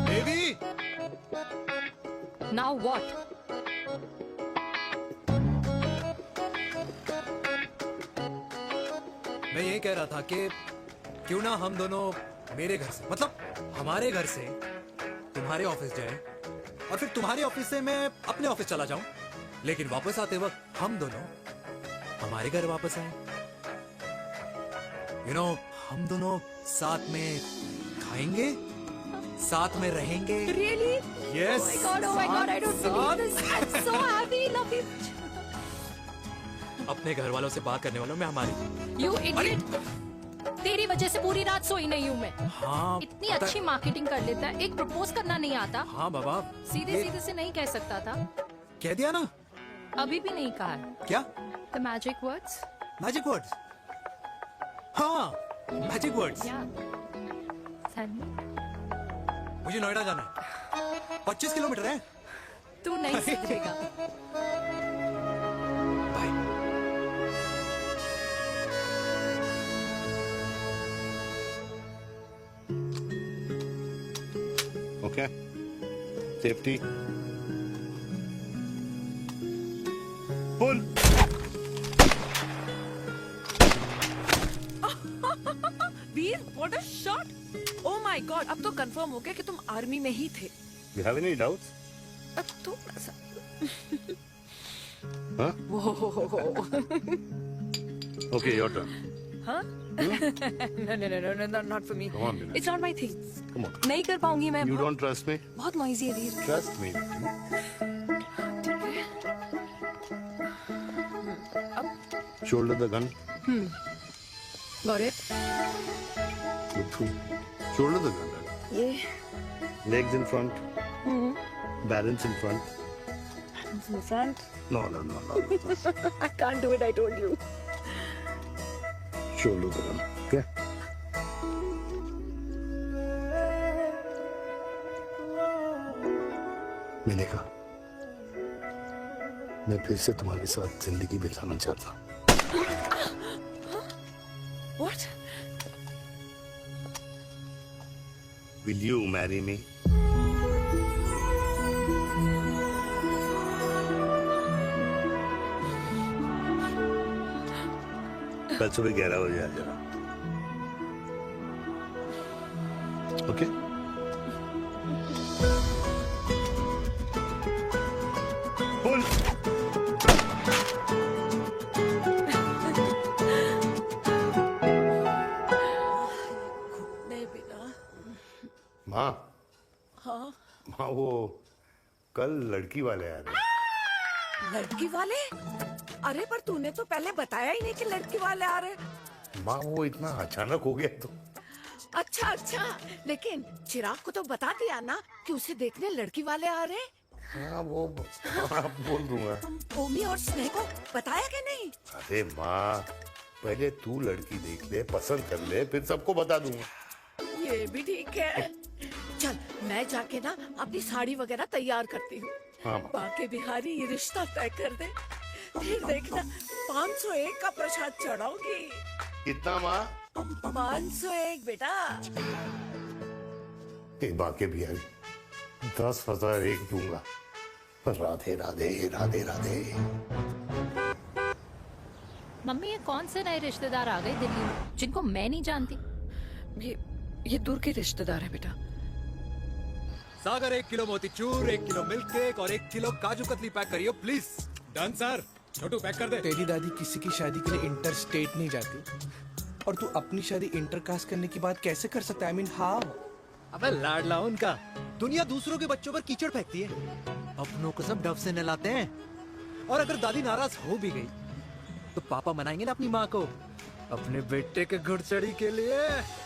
Devi! Now what? मैं ये कह रहा था कि क्यों ना हम दोनों मेरे घर से, मतलब हमारे घर से तुम्हारे ऑफिस जाएं, और फिर तुम्हारे ऑफिस से मैं अपने ऑफिस चला जाऊं, लेकिन वापस आते वक्त हम दोनों हमारे घर वापस आए। यू नो, हम दोनों साथ में खाएंगे, साथ में रहेंगे। Really? Yes. Oh my God, I don't believe this. I'm so happy, love you. अपने घर वालों से बात करने वालों में हमारी। You idiot. तेरी वजह से पूरी रात सोई नहीं हूँ मैं। हाँ, इतनी अच्छी मार्केटिंग कर लेता है, एक प्रपोज करना नहीं आता। हाँ बाबा, सीधे सीधे से नहीं कह सकता था। कह दिया ना। अभी भी नहीं कहा है। क्या? The magic words. Magic words? हाँ, मैजिक वर्ड्स। मुझे नोएडा जाना है, 25 किलोमीटर है। तू नहीं सीखेगा। Okay. Safety. Pull. Veer, what a shot! Oh my God, अब तो कंफर्म हो गया कि तुम आर्मी में ही थे। You have any doubts? अब तो Huh? Whoa. Okay, your turn. Huh? No, not for me. Come on, Vinay. It's not my thing. Come on. नहीं कर पाऊंगी मैं। You don't trust me? बहुत नॉइजी है वीर। Trust me. Shoulder the gun. Got it. Look through. Shoulder the gun. ये Legs in front. Balance in front. arms in front. No. I can't do it, I told you. Shoulder down. Okay. मैंने कहा मैं फिर से तुम्हारे साथ जिंदगी बिताना चाहता हूँ। What? Will you marry me? कल सुबह 11 बजे आ जाना। ओके? बोल। नहीं बेटा। माँ, हाँ। माँ वो कल लड़की वाले आ रहे। लड़की वाले? अरे पर तूने तो पहले बताया ही नहीं कि लड़की वाले आ रहे। माँ वो इतना अचानक हो गया तो। अच्छा, लेकिन चिराग को तो बता दिया ना कि उसे देखने लड़की वाले आ रहे। हाँ वो बोल दूंगा। ओमी और स्नेह को बताया कि नहीं? अरे माँ पहले तू लड़की देख ले, पसंद कर ले, फिर सबको बता दूंगा। ये भी ठीक है। चल मैं जाके ना अपनी साड़ी वगैरह तैयार करती हूँ। हाँ। बाकी बिहारी ये रिश्ता तय कर दे, फिर देखना 501 का प्रसाद चढ़ाऊंगी। कितना माँ? 501 बेटा। बाकी बिहारी 10,001 दूंगा। राधे राधे राधे राधे। मम्मी ये कौन से नए रिश्तेदार आ गए दिल्ली में जिनको मैं नहीं जानती? ये दूर के रिश्तेदार है बेटा। सागर 1 किलो मोतीचूर, 1 किलो मिल्क केक और 1 किलो काजू कतली पैक करियो please. Done sir. Chhotu pack कर दे। तेरी दादी किसी की शादी के लिए इंटर स्टेट नहीं जाती और तू अपनी शादी इंटर कास्ट करने की बात कैसे कर सकता है? I mean how? अबे लाडला उनका। दुनिया दूसरों के बच्चों पर कीचड़ फेंकती है, अपनों को सब डब से नहलाते हैं। और अगर दादी नाराज हो भी गई तो पापा मनाएंगे ना अपनी माँ को अपने बेटे के घुड़चड़ी के लिए।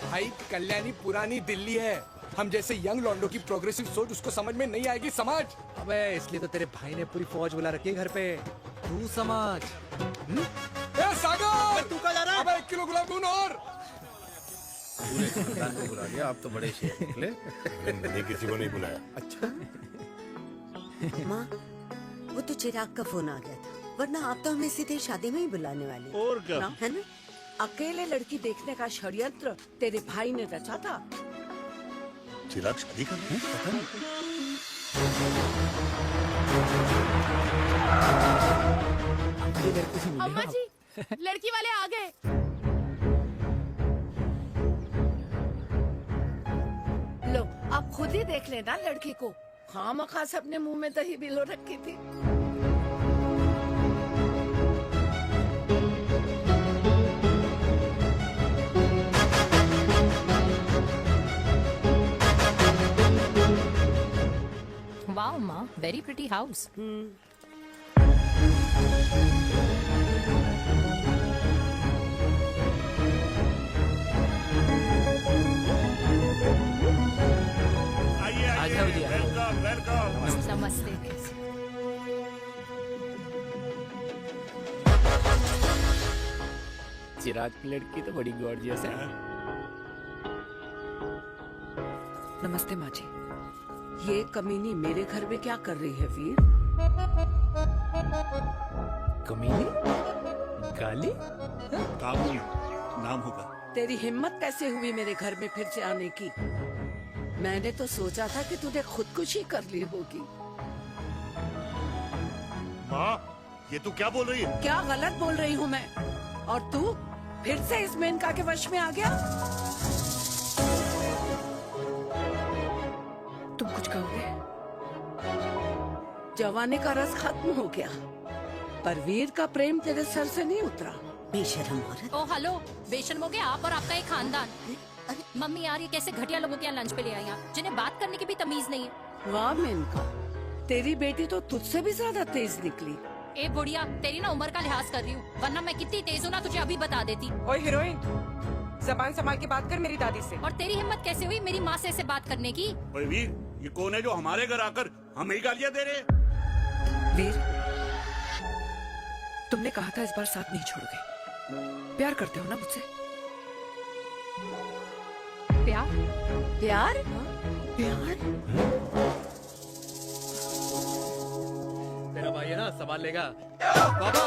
भाई कल्याणी पुरानी दिल्ली है, हम जैसे यंग लॉन्डो की प्रोग्रेसिव सोच उसको समझ में नहीं आएगी। समझ? अबे इसलिए तो तेरे भाई ने पूरी फौज बुला रखी है घर पे, तू समझ। ए सागर तू कहाँ जा रहा है? अबे 1 किलो गुलाब जामुन और। पूरे खानदान को बुला लिया, आप तो बड़े शेर निकले। मैंने किसी को नहीं बुलाया। अच्छा माँ वो तो चिराग का फोन आ गया था, वरना आप तो हमें सीधे शादी में ही बुलाने वाले। और क्या? है ना? अकेले लड़की देखने का षड्यंत्र तेरे भाई ने रचा था। चिराग शादी कर रहे हैं? पता नहीं। अम्मा जी लड़की वाले आ गए। लो आप खुद ही देख लेना लड़की को। खामखा से अपने मुंह में दही बिलो रखी थी। वाओ माँ, वेरी प्रिटी हाउस। आइए वेलकम वेलकम। नमस्ते। चिराग की लड़की तो बड़ी गॉर्जियस है। नमस्ते माँ जी। ये कमीनी मेरे घर में क्या कर रही है वीर? कमीनी? गाली? काबू नाम होगा। तेरी हिम्मत कैसे हुई मेरे घर में फिर से आने की? मैंने तो सोचा था कि तूने खुदकुशी कर ली होगी। माँ ये तू क्या बोल रही है? क्या गलत बोल रही हूँ मैं? और तू फिर से इस मेनका के वश में आ गया? तुम कुछ कहोगे? जवानी का रस खत्म हो गया, पर वीर का प्रेम तेरे सर से नहीं उतरा। बेशरम औरत। ओ हेलो, बेशर्म हो गए आप और आपका एक खानदान। मम्मी यार ये कैसे घटिया लोगों के यहाँ लंच पे ले आई आप, जिन्हें बात करने की भी तमीज नहीं है। वाह मेनका, तेरी बेटी तो तुझसे भी ज्यादा तेज निकली। ए बुढ़िया, तेरी ना उम्र का लिहाज कर रही हूँ, वरना मैं कितनी तेज हूँ ना तुझे अभी बता देती। ओए हीरोइन, ज़बान संभाल के बात कर मेरी दादी से। और तेरी हिम्मत कैसे हुई मेरी माँ से ऐसे बात करने की? वीर ये कौन है जो हमारे घर आकर हमें ही गालियाँ दे रहे हैं? वीर, तुमने कहा था इस बार साथ नहीं छोड़ोगे। प्यार करते हो ना मुझसे? प्यार? प्यार? प्यार? तेरा भाई है ना, संभाल लेगा। बाबा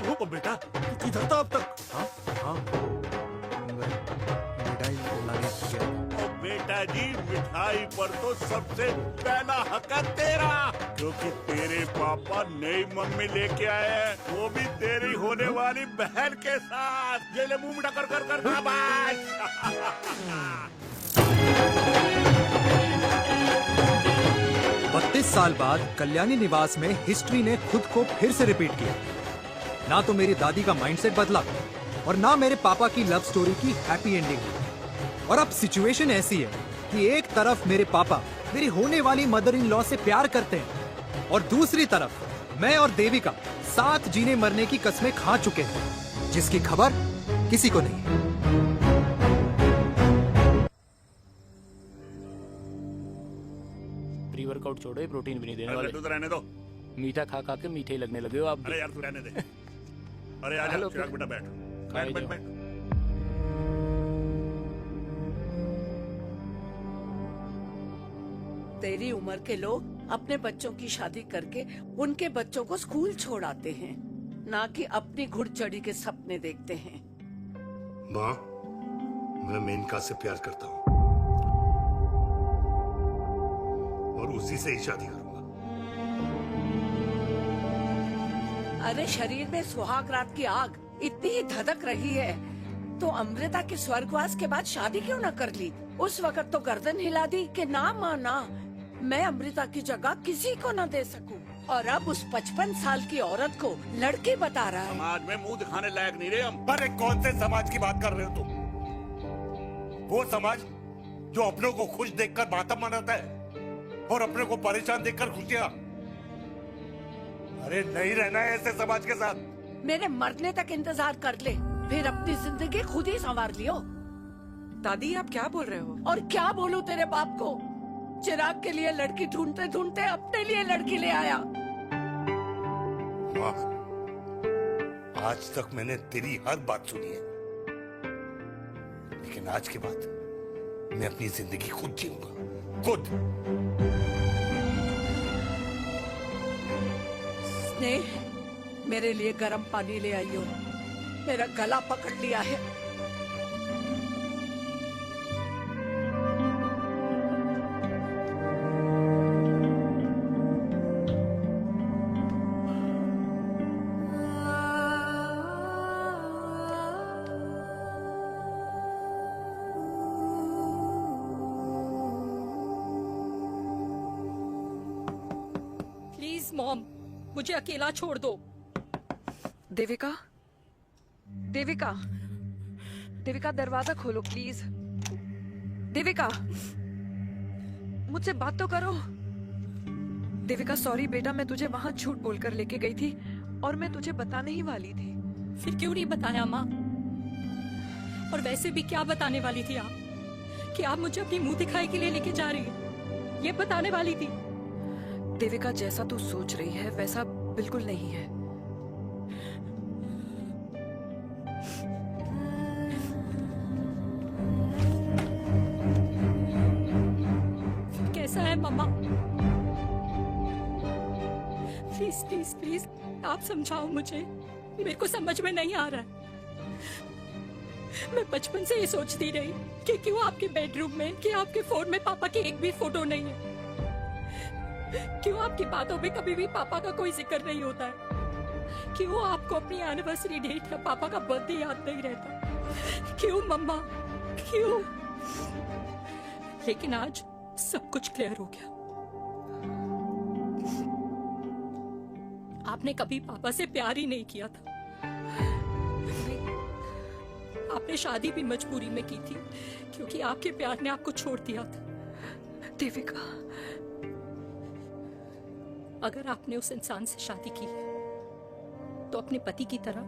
ओ बेटा, तू किधर था अब तक? मिठाई लाने गया। ओ बेटा जी, मिठाई पर तो सबसे पहला हक है तेरा, क्योंकि तेरे पापा नई मम्मी लेके आए हैं, वो भी तेरी होने वाली बहन के साथ। ये ले मुंह मीठा कर कर कर शाबाश। 32 साल बाद कल्याणी निवास में हिस्ट्री ने खुद को फिर से रिपीट किया। ना तो मेरी दादी का माइंडसेट बदला और ना मेरे पापा की लव स्टोरी की हैप्पी एंडिंग हुई। और अब सिचुएशन ऐसी है कि एक तरफ मेरे पापा मेरी होने वाली मदर इन लॉ से प्यार करते हैं और दूसरी तरफ मैं और देविका साथ जीने मरने की कस्में खा चुके हैं, जिसकी खबर किसी को नहीं है। प्री वर्कआउट छोड़ो, ये प्रोटीन भी नहीं देने वाले। तू तो रहने दो। मीठा खा खा के मीठे ही लगने लगे हो आप भी। अरे यार तू रहने दे। अरे आजा चिराग बेटा, बैठ बैठ बैठ बैठ। तेरी उम्र के लोग अपने बच्चों की शादी करके उनके बच्चों को स्कूल छोड़ आते हैं, ना कि अपनी घुड़चढ़ी के सपने देखते हैं। माँ, मैं मेनका से प्यार करता हूँ और उसी से ही शादी करूंगा। अरे शरीर में सुहाग रात की आग इतनी ही धधक रही है तो अमृता के स्वर्गवास के बाद शादी क्यों न कर ली? उस वक्त तो गर्दन हिला दी कि ना माना, मैं अमृता की जगह किसी को न दे सकूं। और अब उस 55 साल की औरत को लड़की बता रहा है। समाज में मुंह दिखाने लायक नहीं रहे हम। अरे कौन से समाज की बात कर रहे हो तुम? वो समाज जो अपनों को खुश देखकर मातम मनाता है और अपने को परेशान देखकर खुशियां। अरे नहीं रहना है ऐसे समाज के साथ। मेरे मरने तक इंतजार कर ले, फिर अपनी जिंदगी खुद ही संवार लियो। दादी, आप क्या बोल रहे हो? और क्या बोलूं तेरे बाप को? चिराग के लिए लड़की ढूंढते ढूंढते अपने लिए लड़की ले आया। माँ, आज तक मैंने तेरी हर बात सुनी है, लेकिन आज के बाद मैं अपनी जिंदगी खुद जीऊंगा, खुद। स्नेह, मेरे लिए गर्म पानी ले आइयो, मेरा गला पकड़ लिया है। प्लीज मॉम, मुझे अकेला छोड़ दो। देविका, देविका, देविका दरवाजा खोलो प्लीज। देविका, मुझसे बात तो करो। देविका सॉरी बेटा, मैं तुझे वहां झूठ बोलकर लेके गई थी और मैं तुझे बताने ही वाली थी। फिर क्यों नहीं बताया माँ? और वैसे भी क्या बताने वाली थी आप? कि आप मुझे अपनी मुंह दिखाई के लिए लेके जा रही है, ये बताने वाली थी। देविका, जैसा तू सोच रही है वैसा बिल्कुल नहीं है। कैसा है मम्मा? प्लीज प्लीज प्लीज आप समझाओ मुझे, मेरे को समझ में नहीं आ रहा है। मैं बचपन से ये सोचती रही कि क्यों आपके बेडरूम में, कि आपके फोन में पापा की एक भी फोटो नहीं है, क्यों आपकी बातों में कभी भी पापा का कोई जिक्र नहीं होता है, क्यों आपको अपनी एनिवर्सरी डेट या पापा का बर्थडे याद नहीं रहता, क्यों मम्मा, क्यों? लेकिन आज सब कुछ क्लियर हो गया। आपने कभी पापा से प्यार ही नहीं किया था। आपने शादी भी मजबूरी में की थी क्योंकि आपके प्यार ने आपको छोड़ दिया था। देविका, अगर आपने उस इंसान से शादी की है तो अपने पति की तरह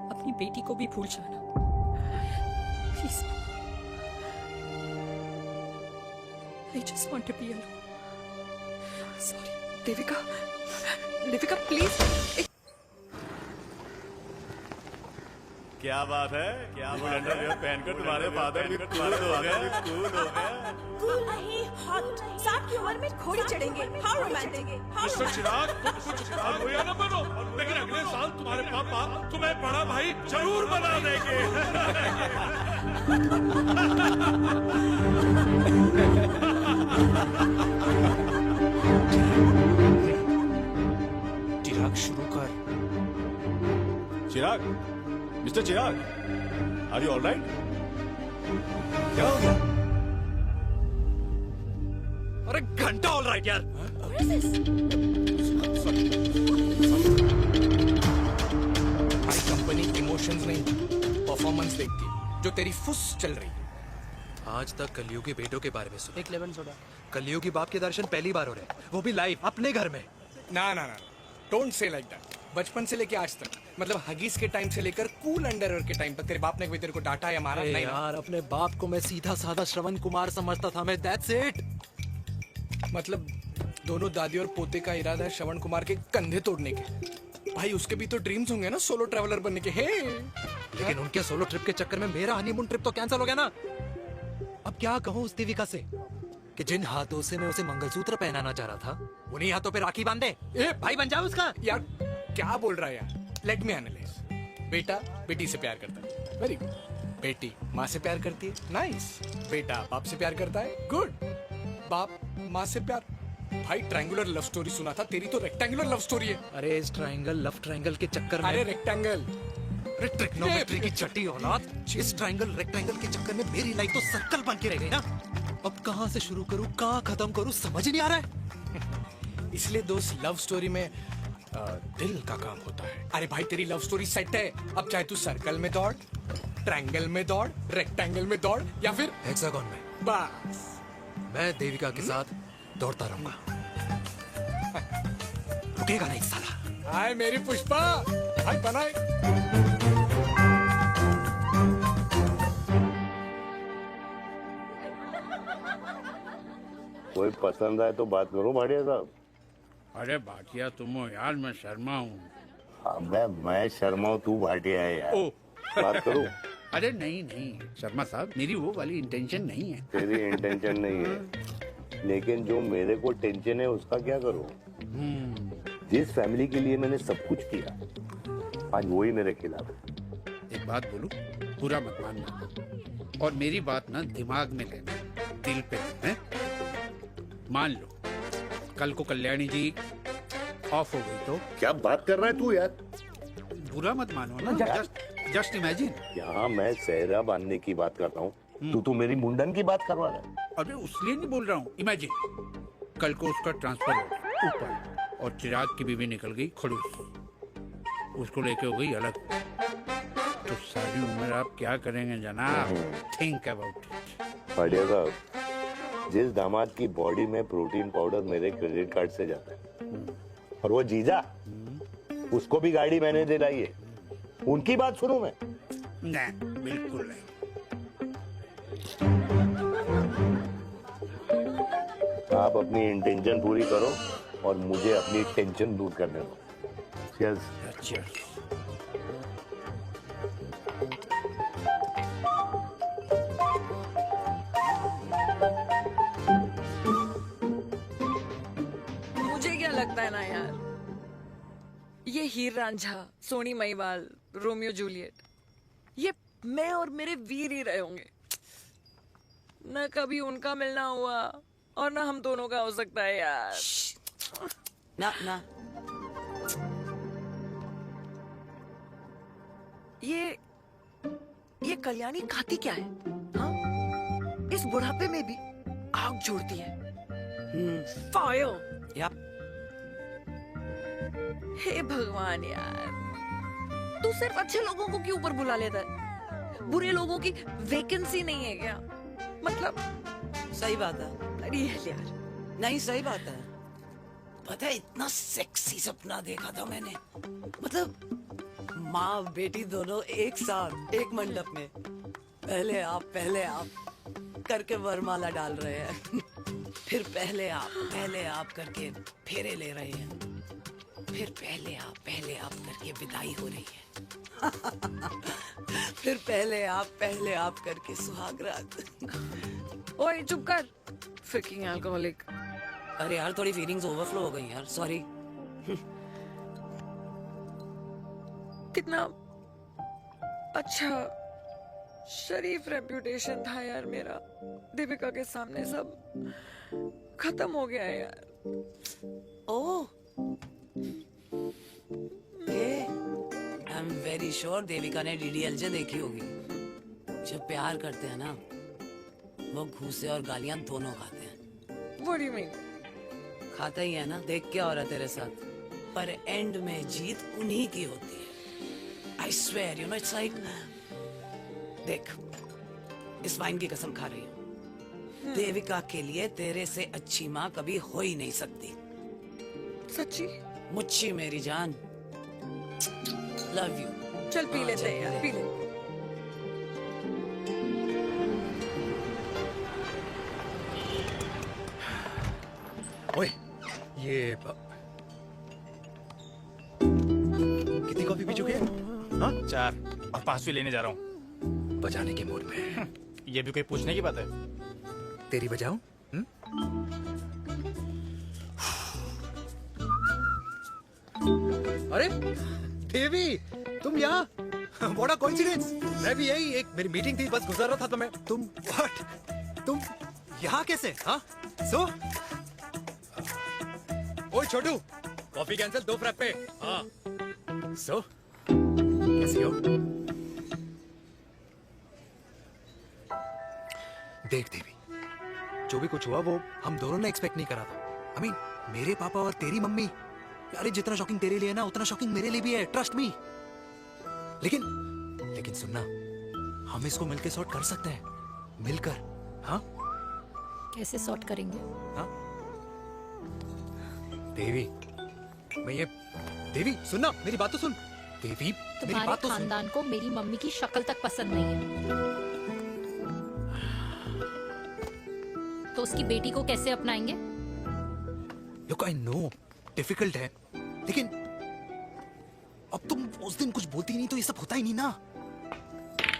अपनी बेटी को भी भूल जाना please. I just want to be alone. Sorry, Devika, Devika please. क्या बात है, क्या बात है, पहनकर तुम्हारे फादर भी कूल हो गए, कूल हो गए। कूल नहीं, हॉट। 60 की उम्र में घोड़ी चढ़ेंगे। हाउ रोमांटिक, हाउ मिस्टर चिराग, कुछ हुआ ना बनो, लेकिन अगले साल तुम्हारे पापा तुम्हें बड़ा भाई जरूर बना देंगे। चिराग शुरू कर। Chirag, mister Chirag, are you alright? क्या हो गया? अरे घंटा ऑलराइट यार। भाई कंपनी इमोशंस नहीं, परफॉर्मेंस देखती है, जो तेरी फुस चल रही है। आज तक कलयुगी बेटों के बारे में सुना। एक लेमन सोडा। कलयुगी बाप के दर्शन पहली बार हो रहे हैं, वो भी लाइव अपने घर में। ना ना ना, डोंट से लाइक दैट। बचपन से लेके आज तक, मतलब हगीज के टाइम से लेकर कूल अंडरवेयर के टाइम तक तेरे बाप ने कभी तेरे को डांटा या मारा? नहीं यार, अपने बाप को मैं सीधा साधा श्रवण कुमार समझता था मैं, दैट्स इट। मतलब दोनों दादी और पोते का इरादा है श्रवण कुमार के कंधे तोड़ने के। भाई उसके भी तो ड्रीम्स होंगे ना सोलो ट्रैवलर बनने के। हे लेकिन उनके सोलो ट्रिप के चक्कर में मेरा हनीमून ट्रिप तो कैंसिल हो गया ना। अब क्या कहूँ उस देविका से कि जिन हाथों से मैं उसे मंगलसूत्र पहनाना चाह रहा था, उन्हीं हाथों पे राखी बांध दे। भाई बन जाओ उसका। यार क्या बोल रहा है यार? Let me analyse. बेटा बेटी से प्यार करता है, वेरी गुड। बेटी माँ से प्यार करती है, नाइस। बेटा बाप से प्यार करता है, गुड। बाप माँ से प्यार। भाई ट्रायंगुलर लव स्टोरी सुना था, तेरी तो रेक्टेंगुलर लव स्टोरी है। अरे इस ट्रायंगल लव ट्रायंगल के चक्कर में, अरे रेक्टेंगल, अरे ट्रिग्नोमेट्री की छठी औलाद, इस ट्रायंगल रेक्टेंगल के चक्कर में मेरी लाइफ तो सर्कल बन के रह गई ना। अब कहाँ से शुरू करूँ, कहाँ खत्म करूँ, समझ ही नहीं आ रहा है। इसलिए दोस्त लव स्टोरी में दिल का काम होता है। अरे भाई तेरी लव स्टोरी सेट है, अब चाहे तू सर्कल में दौड़, ट्रायंगल में दौड़, रेक्टेंगल में दौड़ या फिर हेक्सागन में, बस मैं देविका के साथ दौड़ता रहूंगा। रुकेगा नहीं साला। हाय मेरी पुष्पा, हाय बनाए। कोई पसंद आए तो बात करो भाटिया साहब। अरे भाटिया तुम हो यार, मैं शर्मा हूँ। अबे मैं शर्मा हूँ, तू भाटिया है यार। बात करो। अरे नहीं नहीं शर्मा साहब, मेरी वो वाली इंटेंशन नहीं है। तेरी इंटेंशन नहीं है, लेकिन जो मेरे को टेंशन है उसका क्या करूँ? जिस फैमिली के लिए मैंने सब कुछ किया, आज वही मेरे खिलाफ है। एक बात बोलूं, बुरा मत मानना, और मेरी बात ना दिमाग में लेना, दिल पे है। मान लो कल को कल्याणी जी ऑफ हो गई तो? क्या बात कर रहा है तू यार? बुरा मत मानो ना, जस्ट इमेजिन। यहाँ मैं सेहरा बांधने की बात कर रहा हूँ, तू मेरी मुंडन की बात करवा रहा है। अरे उसलिए नहीं बोल रहा हूँ, इमेजिन कल को उसका ट्रांसफर हो ऊपर और चिराग की बीवी निकल गई खड़ूस, उसको लेके हो गई अलग, तो सारी उम्र आप क्या करेंगे जनाब? Think about it. भाटिया साहब, जिस दामाद की बॉडी में प्रोटीन पाउडर मेरे क्रेडिट कार्ड से जाता है, और वो जीजा, उसको भी गाड़ी मैंने दिलाई है, उनकी बात सुनूं मैं? नहीं, बिल्कुल नहीं। आप अपनी इंटेंशन पूरी करो और मुझे अपनी टेंशन दूर करने दो। Cheers. Cheers. मुझे क्या लगता है ना यार, ये हीर रांझा, सोनी महिवाल, रोमियो जूलियट, ये मैं और मेरे वीर ही रहे होंगे। न कभी उनका मिलना हुआ और ना हम दोनों का हो सकता है यार। ना ना, ये कल्याणी खाती क्या है? हाँ? इस बुढ़ापे में भी आग जोड़ती है। फायर। यप। हे भगवान यार, तू सिर्फ अच्छे लोगों को क्यों ऊपर बुला लेता है? बुरे लोगों की वैकेंसी नहीं है क्या? मतलब सही बात है। रियल यार, नहीं सही बात है। पता है इतना सेक्सी सपना देखा था मैंने, मतलब माँ बेटी दोनों एक साथ एक मंडप में पहले आप करके वरमाला डाल रहे हैं। फिर पहले आप करके फेरे ले रहे हैं। फिर पहले आप करके विदाई हो रही है। फिर पहले आप करके सुहाग रात। ओए चुप कर, फ्रिकिंग अल्कोहलिक। अरे यार थोड़ी फीलिंग्स ओवरफ्लो हो गई यार, सॉरी। कितना अच्छा शरीफ रेप्यूटेशन था यार मेरा, दीपिका के सामने सब खत्म हो गया है यार। Oh, I am very sure Devika ने डीडीएलजे देखी होगी। जब प्यार करते हैं ना, वो घूसे और गालियां दोनों खाते हैं। What do you mean? खाता ही है ना, देख क्या हो रहा है तेरे साथ। पर एंड में जीत उन्हीं की होती है। I swear, you know, it's like, देख, इस वाइन की कसम खा रही हूँ। देविका के लिए तेरे से अच्छी माँ कभी हो ही नहीं सकती। सच्ची? मुच्छी मेरी जान। Love you. चल पी लेते हैं यार, पी ले। ओए, ये कितनी कॉफी पी चुके हैं? हाँ? 4 और 5वीं लेने जा रहा हूँ। बजाने के मूड में। ये भी कोई पूछने की बात है? तेरी बजाऊं? अरे देवी, तुम यहाँ? What a coincidence! मैं भी यही, एक मेरी मीटिंग थी, बस गुजर रहा था तो मैं। तुम यहाँ कैसे? हाँ? ओए छोटू, कॉफी कैंसिल, 2 फ्रैप पे। हाँ। कैसी हो? देख देवी, जो भी कुछ हुआ वो हम दोनों ने एक्सपेक्ट नहीं करा था। I mean, मेरे पापा और तेरी मम्मी, यार जितना शॉकिंग तेरे लिए है ना, उतना शॉकिंग मेरे लिए भी है, ट्रस्ट मी। लेकिन सुनना, हम इसको मिलकर सॉर्ट कर सकते हैं, मिलकर। हाँ? कैसे सॉर्ट करेंगे? हाँ? देवी, देवी सुनना, मेरी बात तो सुन। देवी, मेरी तुम्हारे बात तो सुन। खानदान को मेरी मम्मी की शक्ल तक पसंद नहीं है, तो उसकी बेटी को कैसे अपनाएंगे? Look, I know, डिफिकल्ट है, लेकिन अब तुम उस दिन कुछ बोलती नहीं तो ये सब होता ही नहीं ना।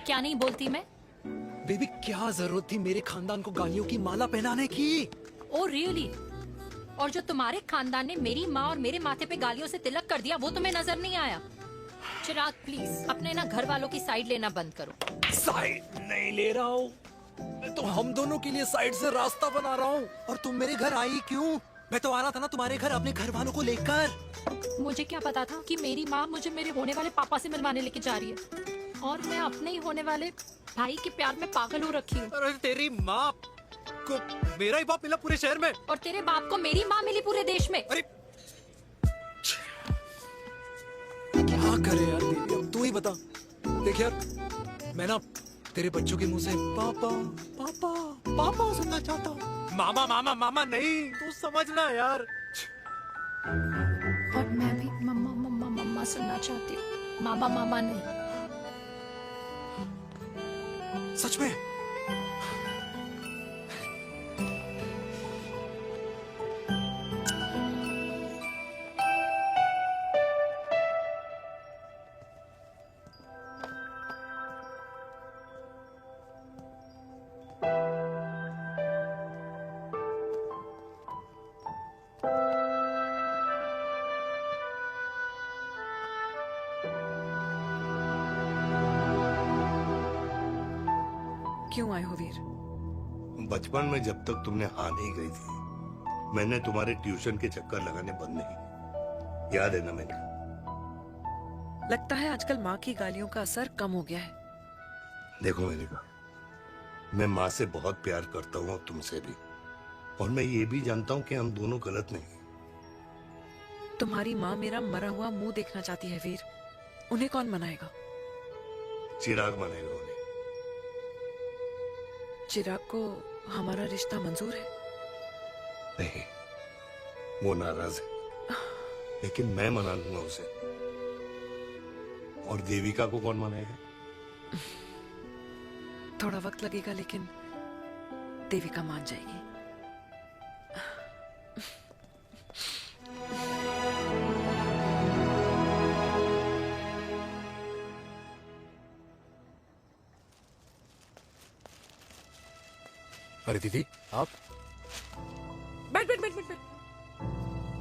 क्या नहीं बोलती मैं? बेबी, क्या जरूरत थी मेरे खानदान को गालियों की माला पहनाने की? Oh really? और जो तुम्हारे खानदान ने मेरी माँ और मेरे माथे पे गालियों से तिलक कर दिया, वो तुम्हें नजर नहीं आया? चिराग प्लीज अपने ना घर वालों की साइड लेना बंद करो। साइड नहीं ले रहा हूँ, मैं तो हम दोनों के लिए साइड से रास्ता बना रहा हूँ। और तुम मेरे घर आई क्यों? मैं तो आ रहा था ना तुम्हारे घर अपने घर वालों को लेकर। मुझे क्या पता था कि मेरी माँ मुझे मेरे होने वाले पापा से मिलवाने लेके जा रही है, और मैं अपने ही होने वाले भाई के प्यार में पागल हो रखी हूँ। अरे तेरी माँ को मेरा ही बाप मिला पूरे शहर में, और तेरे बाप को मेरी माँ मिली पूरे देश में। अरे क्या करे यार दीदी, अब तू ही बता। देख यार, मैं ना तेरे बच्चों के मुंह से पापा पापा पापा सुनना चाहता हूँ। मामा मामा मामा नहीं, तू समझना यार। और मैं भी मम्मा मम्मा मम्मा सुनना चाहती हूँ, मामा मामा नहीं। सच में? क्यों आए हो वीर? बचपन में जब तक तुमने हाँ नहीं गई थी, मैंने तुम्हारे ट्यूशन के चक्कर लगाने बंद नहीं, याद है ना मैंने? लगता है आजकल माँ की गालियों का असर कम हो गया है। देखो मैंने कहा, मैं माँ से बहुत प्यार करता हूँ और तुमसे भी, और मैं ये भी जानता हूँ कि हम दोनों गलत नहीं। तुम्हारी माँ मेरा मरा हुआ मुंह देखना चाहती है वीर, उन्हें कौन मनाएगा? चिराग मनाएगा उन्हें। चिराग को हमारा रिश्ता मंजूर है? नहीं, वो नाराज है, लेकिन मैं मना लूंगा उसे। और देविका को कौन मानेगा? थोड़ा वक्त लगेगा लेकिन देविका मान जाएगी। अरे दीदी आप बैठ बैठ बैठ बैठ बैठ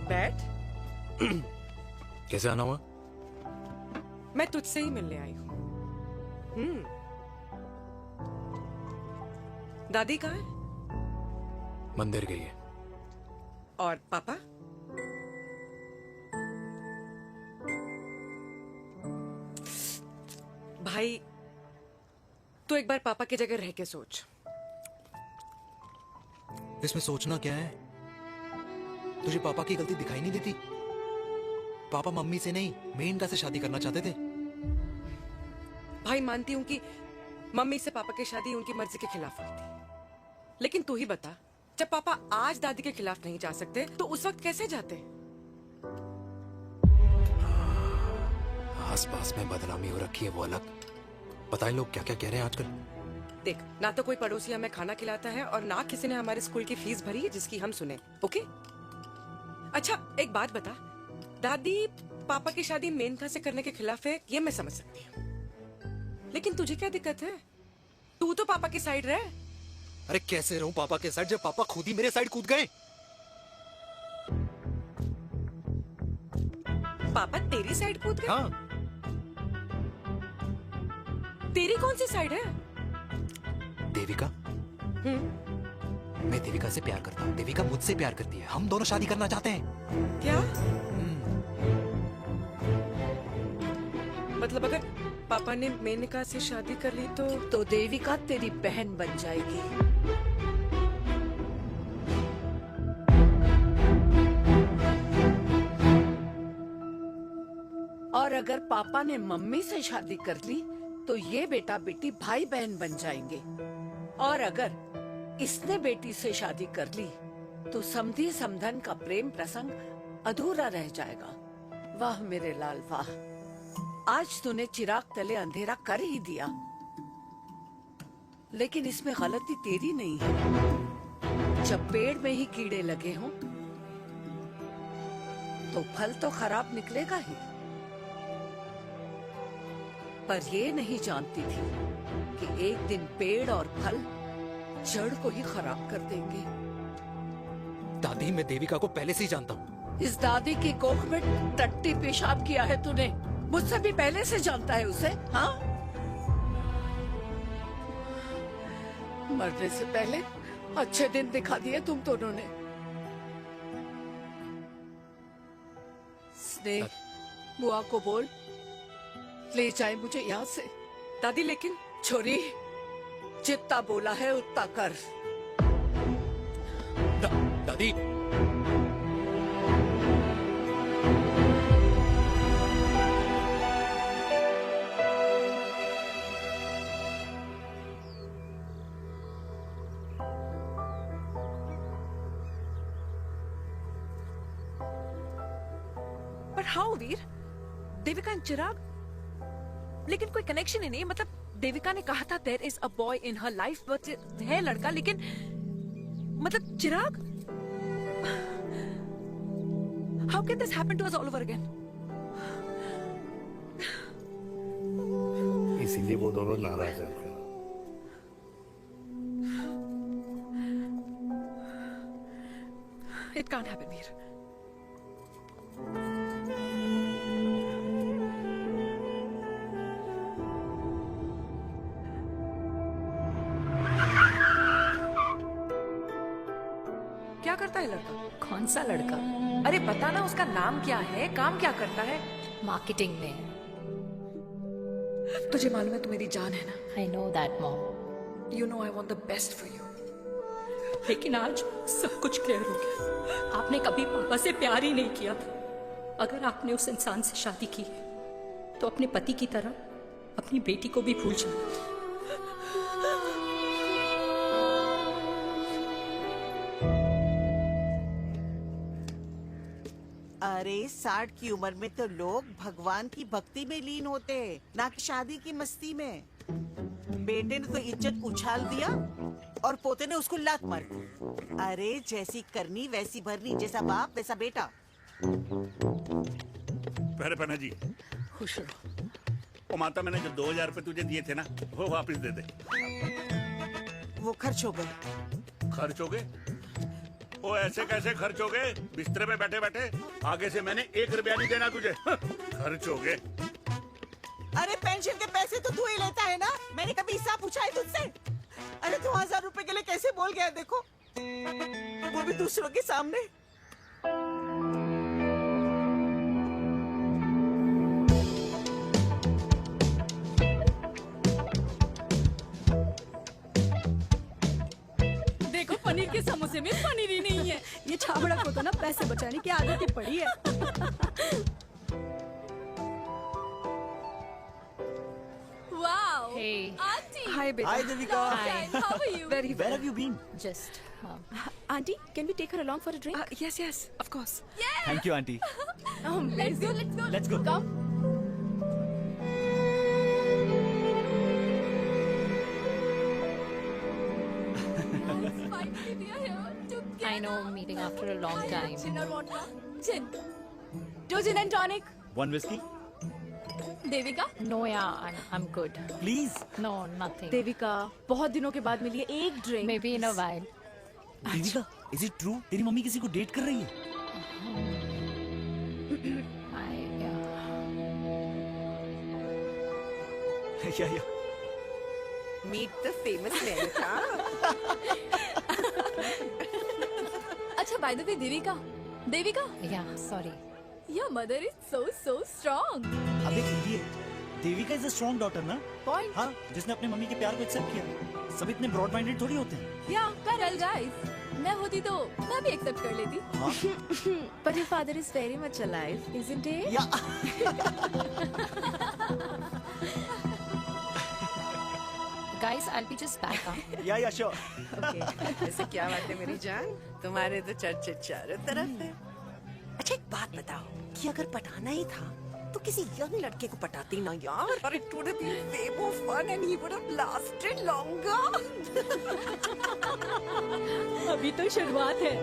बैठ। कैसे आना हुआ? मैं तुझसे ही मिलने आई हूँ। दादी कहाँ है? मंदिर गई है। और पापा? भाई तू एक बार पापा की जगह रह के सोच। इसमें सोचना क्या है? तुझे पापा की गलती दिखाई नहीं देती? पापा मम्मी से नहीं मेनका से शादी करना चाहते थे। भाई मानती हूँ कि मम्मी से पापा की शादी उनकी मर्जी के खिलाफ हुई थी, लेकिन तू ही बता, जब पापा आज दादी के खिलाफ नहीं जा सकते तो उस वक्त कैसे जाते? आस पास में बदनामी हो रखी है वो अलग। पता है लोग क्या क्या कह रहे हैं आजकल? देख, ना तो कोई पड़ोसी हमें खाना खिलाता है और ना किसी ने हमारे स्कूल की फीस भरी है जिसकी हम सुने। ओके? अच्छा एक बात बता, दादी पापा की शादी मेनका से करने के खिलाफ है ये मैं समझ सकती हूँ, लेकिन तुझे क्या दिक्कत है? तू तो पापा की साइड रहे। अरे कैसे रहूं पापा के साइड जब पापा खुद ही मेरे साइड कूद गए? पापा तेरी साइड कूद गए? हाँ। तेरी कौन सी साइड है? देविका। मैं देविका से प्यार करता हूँ, देविका मुझसे प्यार करती है, हम दोनों शादी करना चाहते हैं। क्या? मतलब अगर पापा ने मेनका से शादी कर ली तो देविका तेरी बहन बन जाएगी। और अगर पापा ने मम्मी से शादी कर ली तो ये बेटा बेटी भाई बहन बन जाएंगे। और अगर इसने बेटी से शादी कर ली तो समधी समधन का प्रेम प्रसंग अधूरा रह जाएगा। वाह मेरे लाल वाह, आज तूने चिराग तले अंधेरा कर ही दिया, लेकिन इसमें गलती तेरी नहीं है। जब पेड़ में ही कीड़े लगे हों तो फल तो खराब निकलेगा ही। पर ये नहीं जानती थी कि एक दिन पेड़ और फल जड़ को ही खराब कर देंगे। दादी मैं देविका को पहले से ही जानता हूँ। इस दादी की कोख में टट्टी पेशाब किया है तूने, मुझसे भी पहले से जानता है उसे। हाँ, मरने से पहले अच्छे दिन दिखा दिए तुम दोनों ने। स्नेह, बुआ को बोल ले जाए मुझे यहाँ से। दादी लेकिन छोरी, जितना बोला है उतना कर। दादी पर हाउ वीर? देविका एंड चिराग, लेकिन कोई कनेक्शन ही नहीं। मतलब देविका ने कहा था there is a boy in her life, but है लड़का, लेकिन मतलब Chirag, how can this happen to us all over again? इसीलिए वो दोनों नाराज हैं। It can't happen Veer. क्या करता है लड़का? कौन सा लड़का? अरे बता ना, उसका नाम क्या है, काम क्या करता है? मार्केटिंग में। तुझे मालूम है तू मेरी जान है ना? I know that mom. You know I want the best for you. लेकिन आज सब कुछ क्लियर हो गया। आपने कभी पापा से प्यार ही नहीं किया था। अगर आपने उस इंसान से शादी की है तो अपने पति की तरह अपनी बेटी को भी भूल जाओ। अरे 60 की उम्र में तो लोग भगवान की भक्ति में लीन होते हैं, ना कि शादी की मस्ती में। बेटे ने तो इज्जत उछाल दिया और पोते ने उसको लात मार दी। अरे जैसी करनी वैसी भरनी, जैसा बाप वैसा बेटा। पहले पन्ना जी खुश रहो। ओ माता, मैंने जो 2000 रुपए तुझे दिए थे ना, वो वापस दे दे। वो खर्च हो गए। खर्च हो गए? ओ ऐसे कैसे खर्च हो गए? बिस्तर पे बैठे बैठे। आगे से मैंने 1 रुपया नहीं देना तुझे। खर्च हो गए। अरे पेंशन के पैसे तो तू ही लेता है ना, मैंने कभी हिसाब पूछा है तुझसे? अरे तू 1000 रुपए के लिए कैसे बोल गया, देखो वो भी दूसरों के सामने। देखो पनीर के समोसे में पनीर ही नहीं है। ये छाबड़ा को तो ना पैसे बचाने की आदत ही पड़ी है। Wow. Hey. Auntie. Hi, beta. Hi, Devika. Hi. How are you? Very well. Where have you been? Just. Auntie, can we take her along for a drink? Yes, yes, of course. Thank you, auntie. Oh, Let's go. Let's go. Let's go. Come. Finally, we are here together. I know, meeting after a long time. Gin or vodka? Gin. 2 gin and tonic. One whiskey, Devika? No, yeah, I'm good. please. No, nothing. Devika, बहुत दिनों के बाद मिली है, एक drink. Maybe in a while. Devika, is it true? तेरी mummy किसी को date कर रही है? Yeah. Meet the famous Mehrika. अच्छा, by the way, Devika? Yeah, sorry. Your mother is so strong. अबे idiot. Devika is a strong daughter ना? Point. हाँ, जिसने अपने मम्मी के प्यार को एक्सेप्ट किया। सब इतने ब्रॉड माइंडेड थोड़ी होते हैं। Yeah, correct, guys. मैं होती तो मैं भी एक्सेप्ट कर लेती। But your father is very much alive, isn't he? Guys, I'll be just back. Yeah, sure. ऐसे क्या बात है मेरी जान, तुम्हारे तो चर्चे चारों तरफ है। अच्छा एक बात बताओ कि अगर पटाना ही था तो किसी यंग लड़के को पटाती ना यार, और it would have been way more fun and he would have lasted longer. अभी तो शुरुआत है,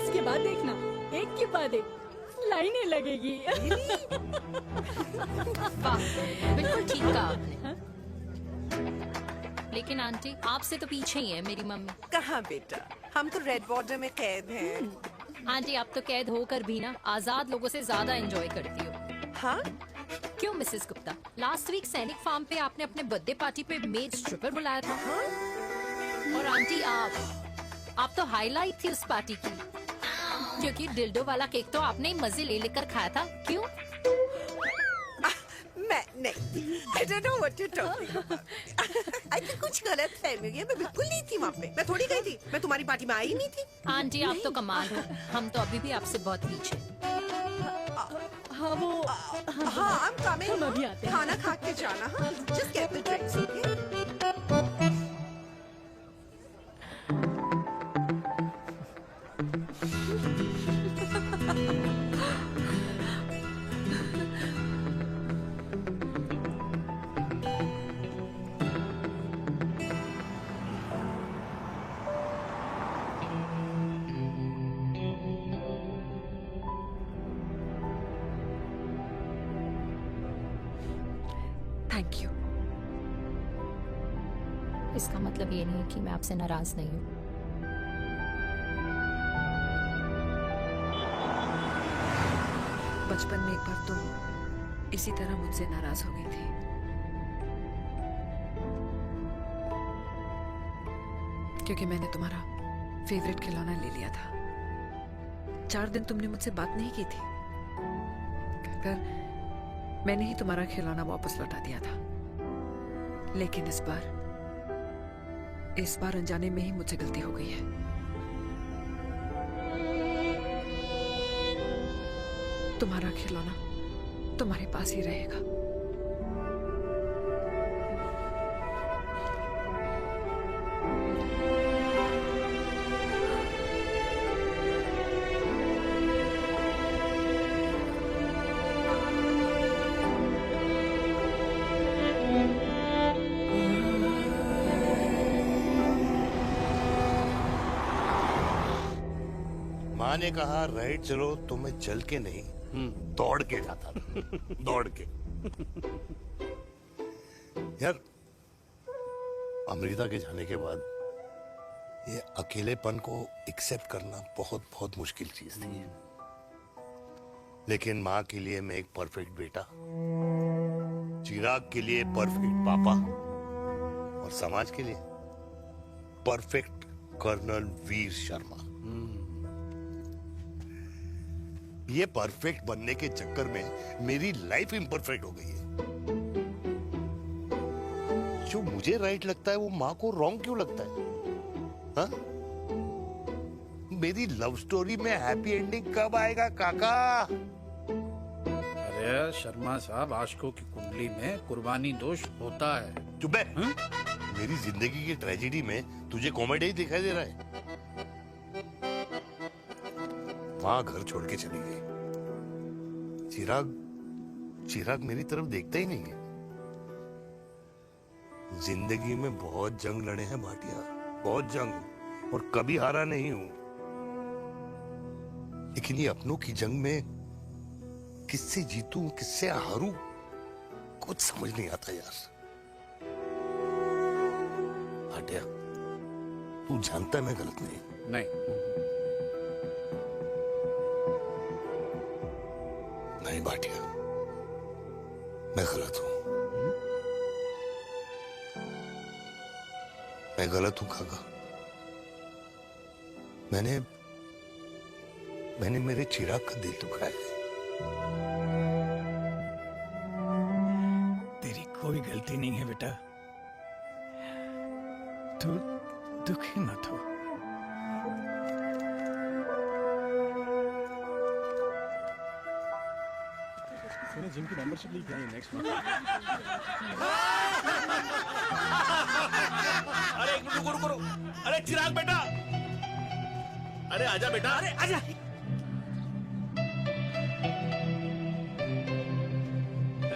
इसके बाद देखना एक के बाद एक लाइनें लगेगी। बिल्कुल ठीक कहा आपने। लेकिन आंटी, आपसे तो पीछे ही है मेरी मम्मी। कहाँ बेटा, हम तो रेड बॉर्डर में कैद हैं। आंटी, आप तो कैद होकर भी ना आजाद लोगों से ज्यादा एंजॉय करती हो। हाँ? क्यों मिसेस गुप्ता, लास्ट वीक सैनिक फार्म पे आपने अपने बर्थडे पार्टी पे मेड स्ट्रिपर बुलाया था। और आंटी, आप तो हाईलाइट थी उस पार्टी की, क्योंकि डिल्डो वाला केक तो आपने ही मजे ले लेकर खाया था। क्यों? मैं नहीं, I don't know what you're talking about. I think कुछ गलत फहमी हुई है, मैं बिल्कुल नहीं थी वहाँ पे, मैं थोड़ी गई थी, मैं तुम्हारी पार्टी में आई नहीं थी। आंटी, आप तो कमाल हो, हम तो अभी भी आपसे बहुत पीछे। हाँ वो, हाँ I'm coming, हम अभी आते हैं। खाना खा के जाना, हाँ, just get the drinks, okay? Thank you. इसका मतलब ये नहीं कि मैं आपसे नाराज नहीं हूँ। बचपन में एक बार तुम इसी तरह मुझसे नाराज हो गई थी। क्योंकि मैंने तुम्हारा फेवरेट खिलौना ले लिया था। 4 दिन तुमने मुझसे बात नहीं की थी, कहकर मैंने ही तुम्हारा खिलौना वापस लौटा दिया था। लेकिन इस बार अनजाने में ही मुझसे गलती हो गई है। तुम्हारा खिलौना तुम्हारे पास ही रहेगा। माँ ने कहा राइट चलो तो मैं चल के नहीं दौड़ के जाता था। दौड़ के। यार अमृता के जाने के बाद ये अकेलेपन को एक्सेप्ट करना बहुत बहुत मुश्किल चीज थी। लेकिन माँ के लिए मैं एक परफेक्ट बेटा, चिराग के लिए परफेक्ट पापा और समाज के लिए परफेक्ट कर्नल वीर शर्मा। ये परफेक्ट बनने के चक्कर में मेरी लाइफ इम्परफेक्ट हो गई है। जो मुझे राइट लगता है वो माँ को रॉन्ग क्यों लगता है? हाँ? मेरी लव स्टोरी में हैप्पी एंडिंग कब आएगा काका? अरे शर्मा साहब, आशिकों की कुंडली में कुर्बानी दोष होता है। चुप है। मेरी जिंदगी की ट्रेजेडी में तुझे कॉमेडी ही दिखाई दे रहा है। माँ घर छोड़ के चली गई। चिराग मेरी तरफ देखता ही नहीं है। जिंदगी में बहुत जंग लड़े हैं भाटिया, बहुत जंग, और कभी हारा नहीं हूं। लेकिन ये अपनों की जंग में किससे जीतूं किससे हारूं कुछ समझ नहीं आता यार। भाटिया तू जानता है मैं गलत नहीं। नहीं भाटिया, मैं गलत हूं। मैं गलत हूं काका। मैंने मेरे चिराग का दिल दुखाया है। तेरी कोई गलती नहीं है बेटा, तू दुखी मत हो। मैंने जिम की मेंबरशिप ली क्या है नेक्स्ट मंथ? अरे एक मिनट रुको। अरे चिराग बेटा, अरे आजा बेटा, अरे आजा।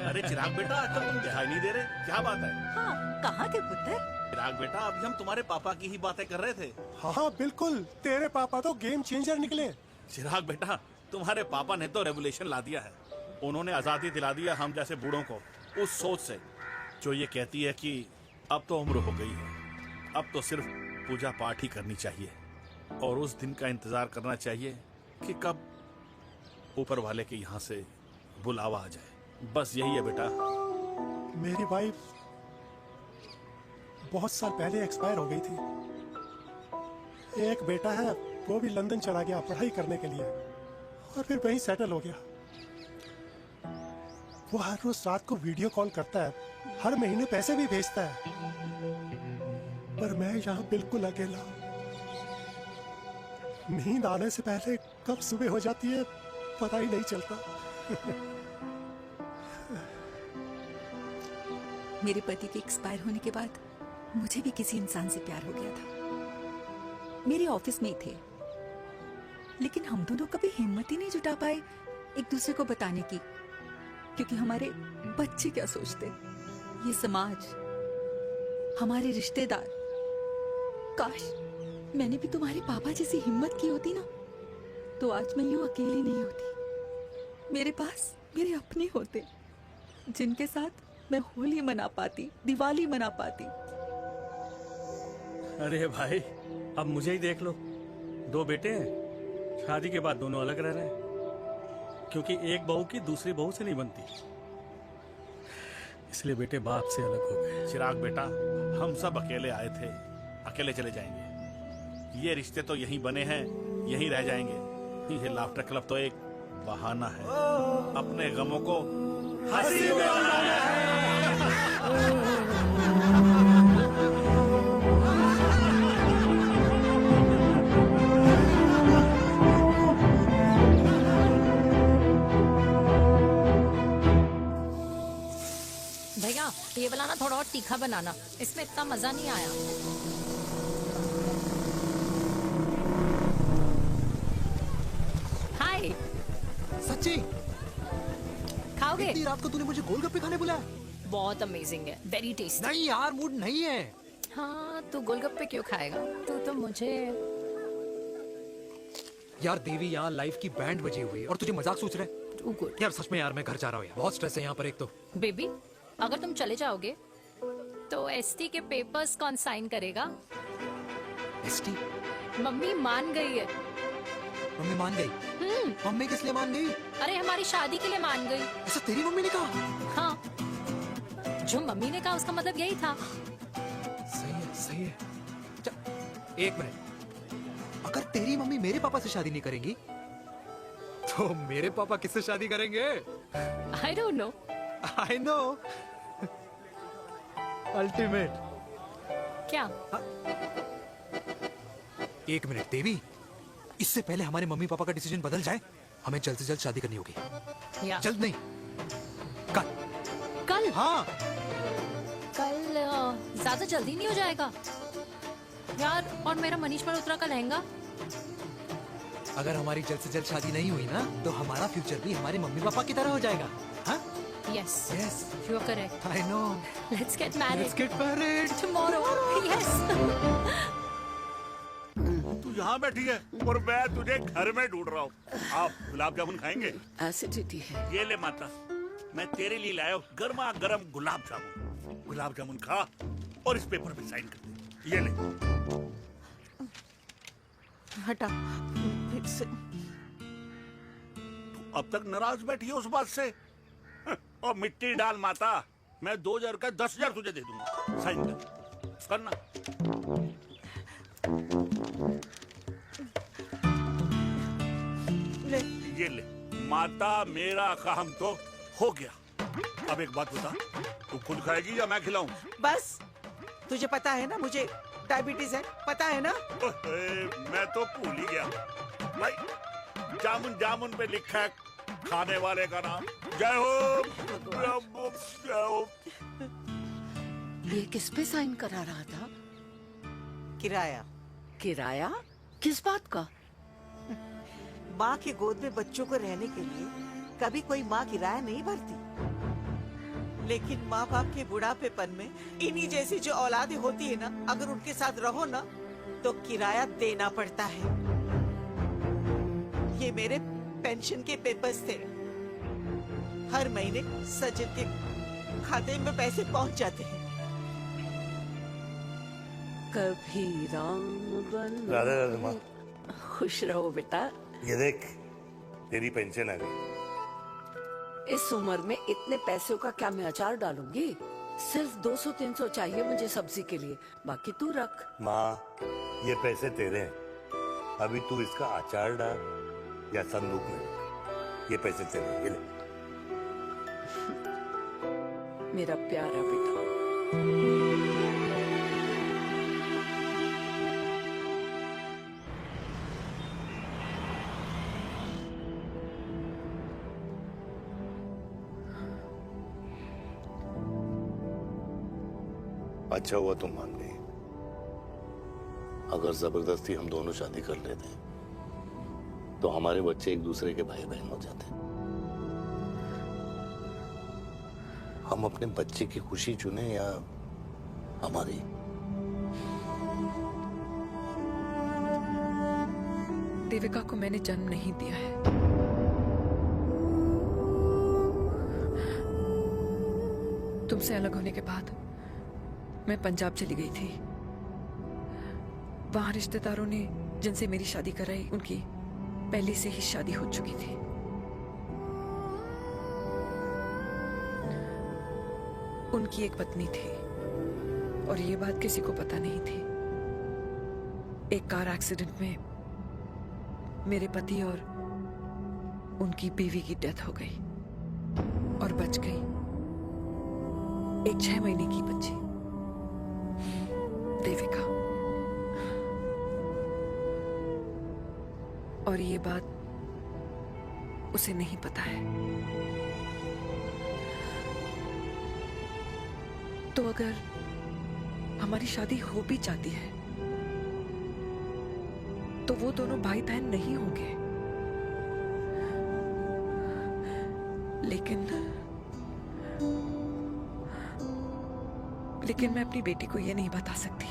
अरे चिराग बेटा, आजकल तुम दिखाई नहीं दे रहे, क्या बात है? हाँ, कहाँ थे पुत्र? चिराग बेटा, अभी हम तुम्हारे पापा की ही बातें कर रहे थे। हाँ बिल्कुल, तेरे पापा तो गेम चेंजर निकले। चिराग बेटा, तुम्हारे पापा ने तो रेवोल्यूशन ला दिया है। उन्होंने आजादी दिला दिया हम जैसे बूढ़ों को उस सोच से जो ये कहती है कि अब तो उम्र हो गई है, अब तो सिर्फ पूजा पाठ ही करनी चाहिए और उस दिन का इंतजार करना चाहिए कि कब ऊपर वाले के यहाँ से बुलावा आ जाए। बस यही है बेटा। मेरी वाइफ बहुत साल पहले एक्सपायर हो गई थी। एक बेटा है, वो भी लंदन चला गया पढ़ाई करने के लिए और फिर वहीं सेटल हो गया। वो हर रोज रात को वीडियो कॉल करता है, हर महीने पैसे भी भेजता है, पर मैं यहाँ बिल्कुल अकेला हूँ। नींद आने से पहले कब सुबह हो जाती है पता ही नहीं चलता। मेरे पति के एक्सपायर होने के बाद मुझे भी किसी इंसान से प्यार हो गया था। मेरे ऑफिस में ही थे, लेकिन हम दोनों कभी हिम्मत ही नहीं जुटा पाए एक दूसरे को बताने की, क्योंकि हमारे बच्चे क्या सोचते, ये समाज, हमारे रिश्तेदार। काश मैंने भी तुम्हारे पापा जैसी हिम्मत की होती ना, तो आज मैं यूं अकेली नहीं होती। मेरे पास मेरे अपने होते जिनके साथ मैं होली मना पाती, दिवाली मना पाती। अरे भाई, अब मुझे ही देख लो, 2 बेटे हैं, शादी के बाद दोनों अलग रह रहे हैं, क्योंकि एक बहू की दूसरी बहू से नहीं बनती, इसलिए बेटे बाप से अलग हो गए। चिराग बेटा, हम सब अकेले आए थे, अकेले चले जाएंगे। ये रिश्ते तो यहीं बने हैं, यहीं रह जाएंगे। ये लाफ्टर क्लब तो एक बहाना है अपने गमों को हंसी में बनाना है। भैया ये वाला ना थोड़ा और तीखा बनाना, इसमें इतना मजा नहीं आया। हाय। सच्ची? खाओगे? इतनी रात को तूने मुझे गोलगप्पे खाने बुलाया? बहुत अमेजिंग है, वेरी टेस्टी। नहीं यार, मूड नहीं है। हाँ, तू गोलगप्पे क्यों खाएगा? तू तो मुझे यार देवी, यहाँ लाइफ की बैंड बजी हुई है और तुझे मजाक सोच रहा है? यार सच में यार, मैं घर जा रहा हूँ यार, बहुत स्ट्रेस है यहाँ पर एक तो। बेबी, अगर तुम चले जाओगे तो एसटी के पेपर्स कौन साइन करेगा? एसटी? मम्मी मान गई है। मम्मी मान गई? मम्मी किस लिए मान गई? अरे हमारी शादी के लिए मान गई। ऐसा तेरी मम्मी ने कहा? हाँ, जो मम्मी ने कहा उसका मतलब यही था। सही है, सही है। एक मिनट, अगर तेरी मम्मी मेरे पापा से शादी नहीं करेंगी तो मेरे पापा किससे शादी करेंगे? I don't know. I know. Ultimate. क्या? एक मिनट देवी, इससे पहले हमारे मम्मी पापा का डिसीजन बदल जाए, हमें जल्द से जल्द शादी करनी होगी। जल्द नहीं, कल। कल? हाँ। कल ज्यादा जल्दी नहीं हो जाएगा यार? और मेरा मनीष मल्होत्रा का लहंगा? अगर हमारी जल्द से जल्द शादी नहीं हुई ना, तो हमारा फ्यूचर भी हमारे मम्मी पापा की तरह हो जाएगा। हाँ? Yes. Yes. You are correct. I know. Let's get married. Let's get married. Tomorrow. Yes. तू यहाँ बैठी है और मैं तुझे घर में ढूंढ रहा हूँ। आप गुलाब जामुन खाएंगे? एसिडिटी है। ये ले माता, मैं तेरे लिए लाया हूँ गर्मा गर्म गुलाब जामुन। गुलाब जामुन खा और इस पेपर पे साइन कर दे। ये ले। हटा फिर से। तू अब तक नाराज बैठी है उस बात से? और मिट्टी डाल माता, मैं 2000 का 10,000 तुझे दे दूंगा। साइन कर, करना। ले। ये ले माता, मेरा काम तो हो गया। अब एक बात बता, तू खुद खाएगी या मैं खिलाऊं? बस, तुझे पता है ना मुझे डायबिटीज है, पता है ना? मैं तो भूल ही गया भाई। जामुन जामुन पे लिखा है खाने वाले का नाम। जय हो, जय हो। ये किस पे साइन करा रहा था? किराया। किराया? किस बात का? माँ के गोद में बच्चों को रहने के लिए कभी कोई माँ किराया नहीं भरती, लेकिन माँ बाप के बुढ़ापेपन में इन्हीं जैसी जो औलादें होती है ना, अगर उनके साथ रहो ना तो किराया देना पड़ता है। ये मेरे पेंशन के पेपर्स थे। हर महीने सचिन के खाते में पैसे पहुंच जाते हैं। कभी राम बन। राधे राधे माँ। खुश रहो बेटा। ये देख, तेरी पेंशन आ गई। इस उम्र में इतने पैसों का क्या मैं अचार डालूंगी? सिर्फ 200-300 चाहिए मुझे सब्जी के लिए, बाकी तू रख। माँ, ये पैसे तेरे हैं, अभी तू इसका अचार डाल या संदूक में रख। ये पैसे तेरे हैं, ये ले। मेरा प्यारा बेटा। अच्छा हुआ तुम मान गई। अगर जबरदस्ती हम दोनों शादी कर लेते तो हमारे बच्चे एक दूसरे के भाई बहन हो जाते। हम अपने बच्चे की खुशी चुने या हमारी? देविका को मैंने जन्म नहीं दिया है। तुमसे अलग होने के बाद मैं पंजाब चली गई थी। वहां रिश्तेदारों ने जिनसे मेरी शादी कराई, उनकी पहले से ही शादी हो चुकी थी। उनकी एक पत्नी थी और ये बात किसी को पता नहीं थी। एक कार एक्सीडेंट में मेरे पति और उनकी बीवी की डेथ हो गई और बच गई एक 6 महीने की बच्ची, देविका। और ये बात उसे नहीं पता है। तो अगर हमारी शादी हो भी जाती है तो वो दोनों भाई बहन नहीं होंगे। लेकिन मैं अपनी बेटी को ये नहीं बता सकती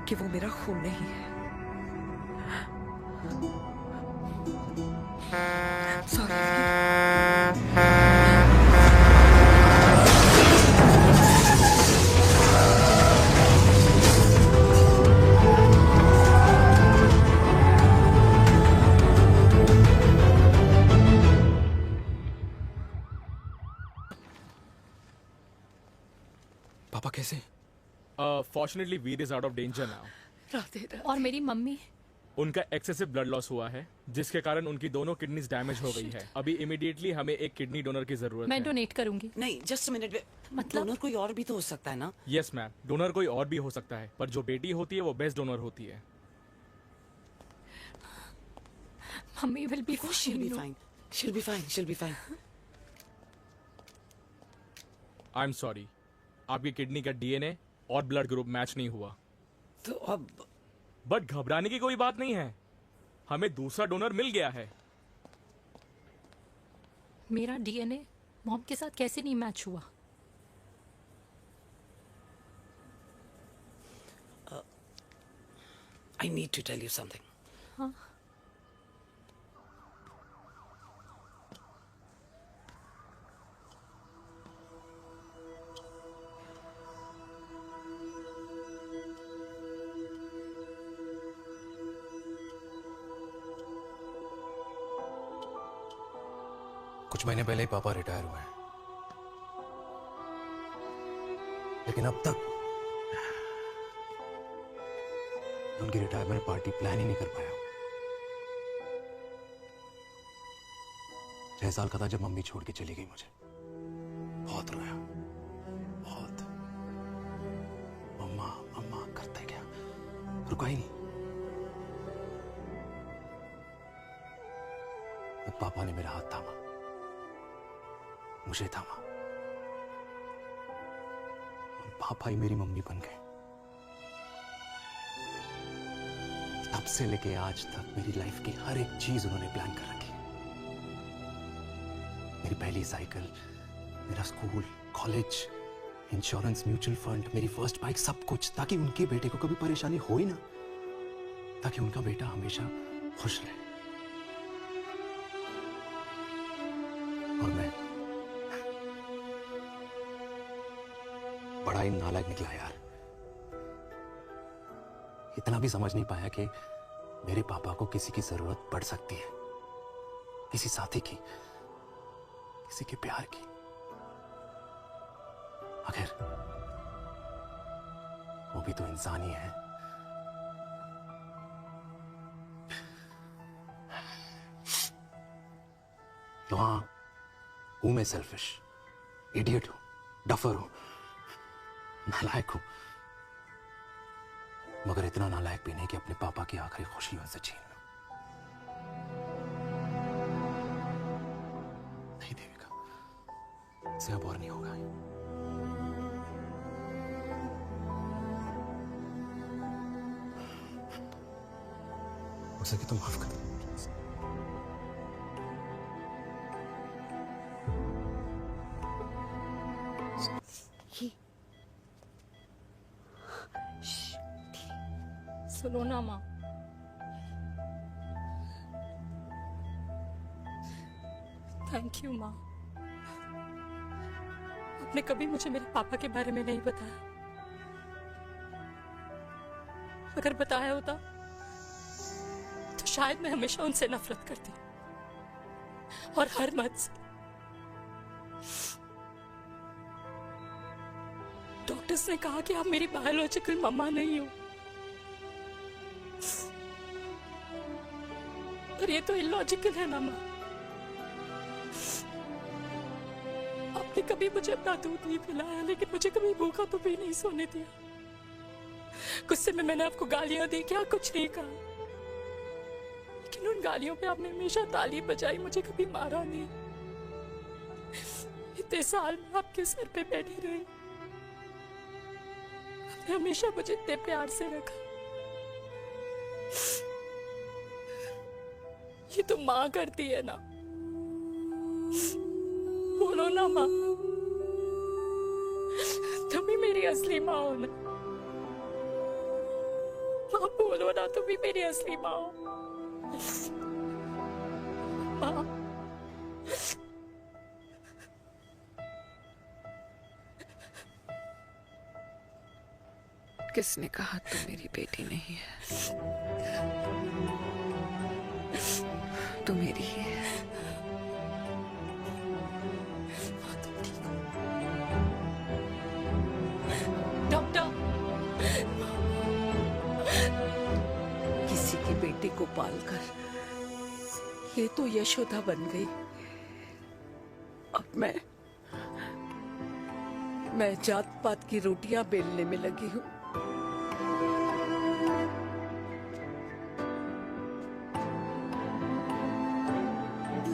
कि वो मेरा खून नहीं है। पापा कैसे? Fortunately Veer is out of danger now. Radhe Radhe. और मेरी मम्मी? उनका एक्सेसिव ब्लड लॉस हुआ है जिसके कारण उनकी दोनों किडनीज डैमेज हो गई है। अभी इमीडिएटली हमें एक किडनी डोनर की जरूरत मैं है। डोनेट करूंगी। नहीं, जस्ट मिनट। मतलब डोनर कोई और भी तो हो सकता है ना? यस मैम, डोनर कोई और भी हो सकता है, पर जो बेटी होती है वो बेस्ट डोनर होती है। Mummy will be she'll be fine. She'll be fine. She'll be fine. I am sorry, आपकी किडनी का डीएनए और ब्लड ग्रुप मैच नहीं हुआ। तो अब बट घबराने की कोई बात नहीं है, हमें दूसरा डोनर मिल गया है। मेरा डीएनए मॉम के साथ कैसे नहीं मैच हुआ? I need to tell you something. हाँ? कुछ महीने पहले ही पापा रिटायर हुए हैं, लेकिन अब तक उनकी रिटायरमेंट पार्टी प्लान ही नहीं कर पाया। 6 साल का था जब मम्मी छोड़ के चली गई मुझे। बहुत रोया, बहुत। मम्मा मम्मा करते क्या, रुका ही नहीं। तो पापा ने मेरा हाथ थामा, मुझे थामा। पापा ही मेरी मम्मी बन गए। तब से लेके आज तक मेरी लाइफ की हर एक चीज उन्होंने प्लान कर रखी। मेरी पहली साइकिल, मेरा school, college, insurance, mutual fund, मेरी फर्स्ट बाइक, सब कुछ, ताकि उनके बेटे को कभी परेशानी हो ही ना, ताकि उनका बेटा हमेशा खुश रहे। और मैं बड़ा ही नालायक निकला यार। इतना भी समझ नहीं पाया कि मेरे पापा को किसी की जरूरत पड़ सकती है, किसी साथी की, किसी के प्यार की। अगर वो भी तो इंसान ही है। तो हाँ, हूं मैं सेल्फिश, इडियट हूं, डफर हूं, नालायक हूं, मगर इतना नालायक भी नहीं कि अपने पापा की आखिरी खुशी उनसे छीन लूं। नहीं देविका, इससे अब और नहीं होगा। हो सके तो माफ कर दो। सुनो ना माँ, थैंक यू माँ। आपने कभी मुझे मेरे पापा के बारे में नहीं बताया। अगर बताया होता तो शायद मैं हमेशा उनसे नफरत करती, और हर मत से। डॉक्टर्स ने कहा कि आप मेरी बायोलॉजिकल मम्मा नहीं हो, पर ये तो इलॉजिकल है ना माँ। आपने कभी मुझे अपना दूध नहीं पिलाया, लेकिन मुझे कभी भूखा तो भी नहीं सोने दिया। गुस्से में मैंने आपको गालियां दी, क्या कुछ नहीं कहा, लेकिन उन गालियों पे आपने हमेशा ताली बजाई, मुझे कभी मारा नहीं। इतने साल में आपके सर पे बैठी रही, आपने हमेशा मुझे इतने प्यार से रखा। ये तो माँ करती है ना, बोलो ना माँ, तुम ही मेरी असली माँ हो ना। माँ बोलो ना, तुम ही मेरी असली माँ हो। किसने कहा तू मेरी बेटी नहीं है? तू मेरी ही है। डॉक्टर, किसी की बेटी को पालकर ये तो यशोदा बन गई। अब मैं जात पात की रोटियां बेलने में लगी हूँ।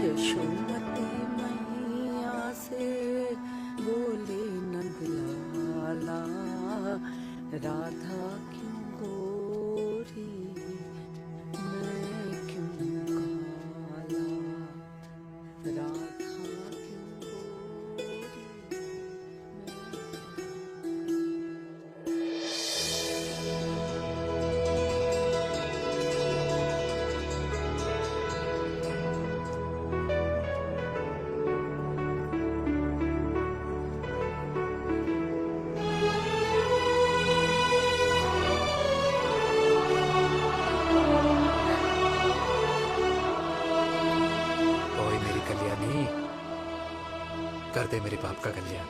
यशोमती मैया से बोले नंदलाला, राधा क्यों गोरी मैं क्यों काला, राधा कर दे मेरे बाप का कल्याण।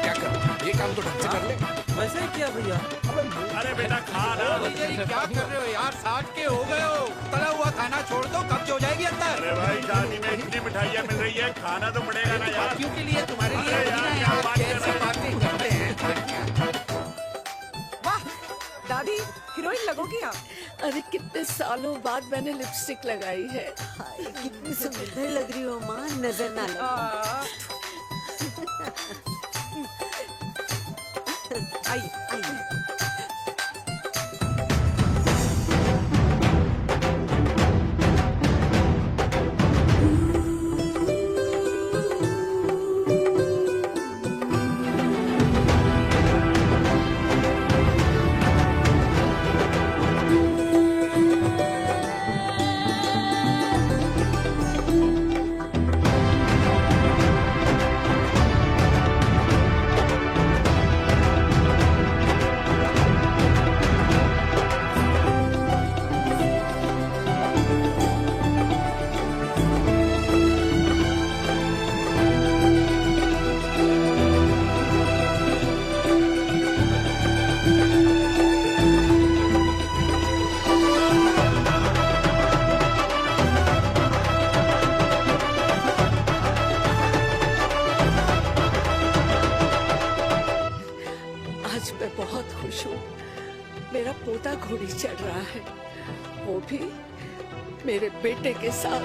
क्या कर, ये काम तो ढंग से कर ले। वैसे ही किया भैया। अरे बेटा खा ना। क्या कर रहे हो यार? 60 के हो गए हो। तला हुआ खाना छोड़ दो, कब्ज हो जाएगी अंदर। अरे भाई शादी में इतनी मिठाइयाँ मिल रही है, खाना तो पड़ेगा ना यार। क्यों के लिए तुम्हारे लिए अरे यार, क्या बात कर रहे हो? बातें करते हैं। वाह दादी, हीरोइन लगोगी आप। अरे कितने सालों बाद मैंने लिपस्टिक लगाई है। हाय, कितनी सुंदर लग रही हो माँ, नजर ना लगे। आइए आइए। आज मैं बहुत खुश हूँ। मेरा पोता घोड़ी चढ़ रहा है, वो भी मेरे बेटे के साथ।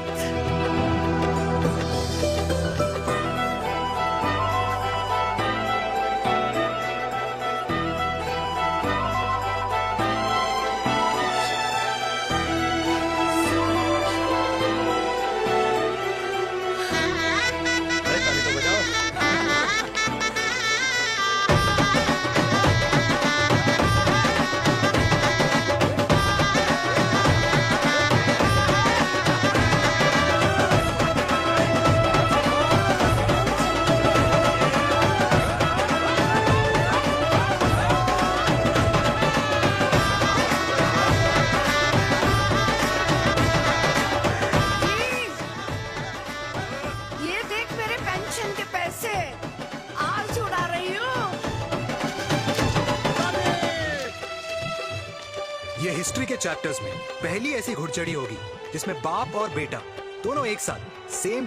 ये देख मेरे पेंशन के पैसे, आज उड़ा रही हूँ। ये हिस्ट्री के चैप्टर्स में पहली ऐसी घुड़चढ़ी होगी जिसमें बाप और बेटा दोनों एक साथ सेम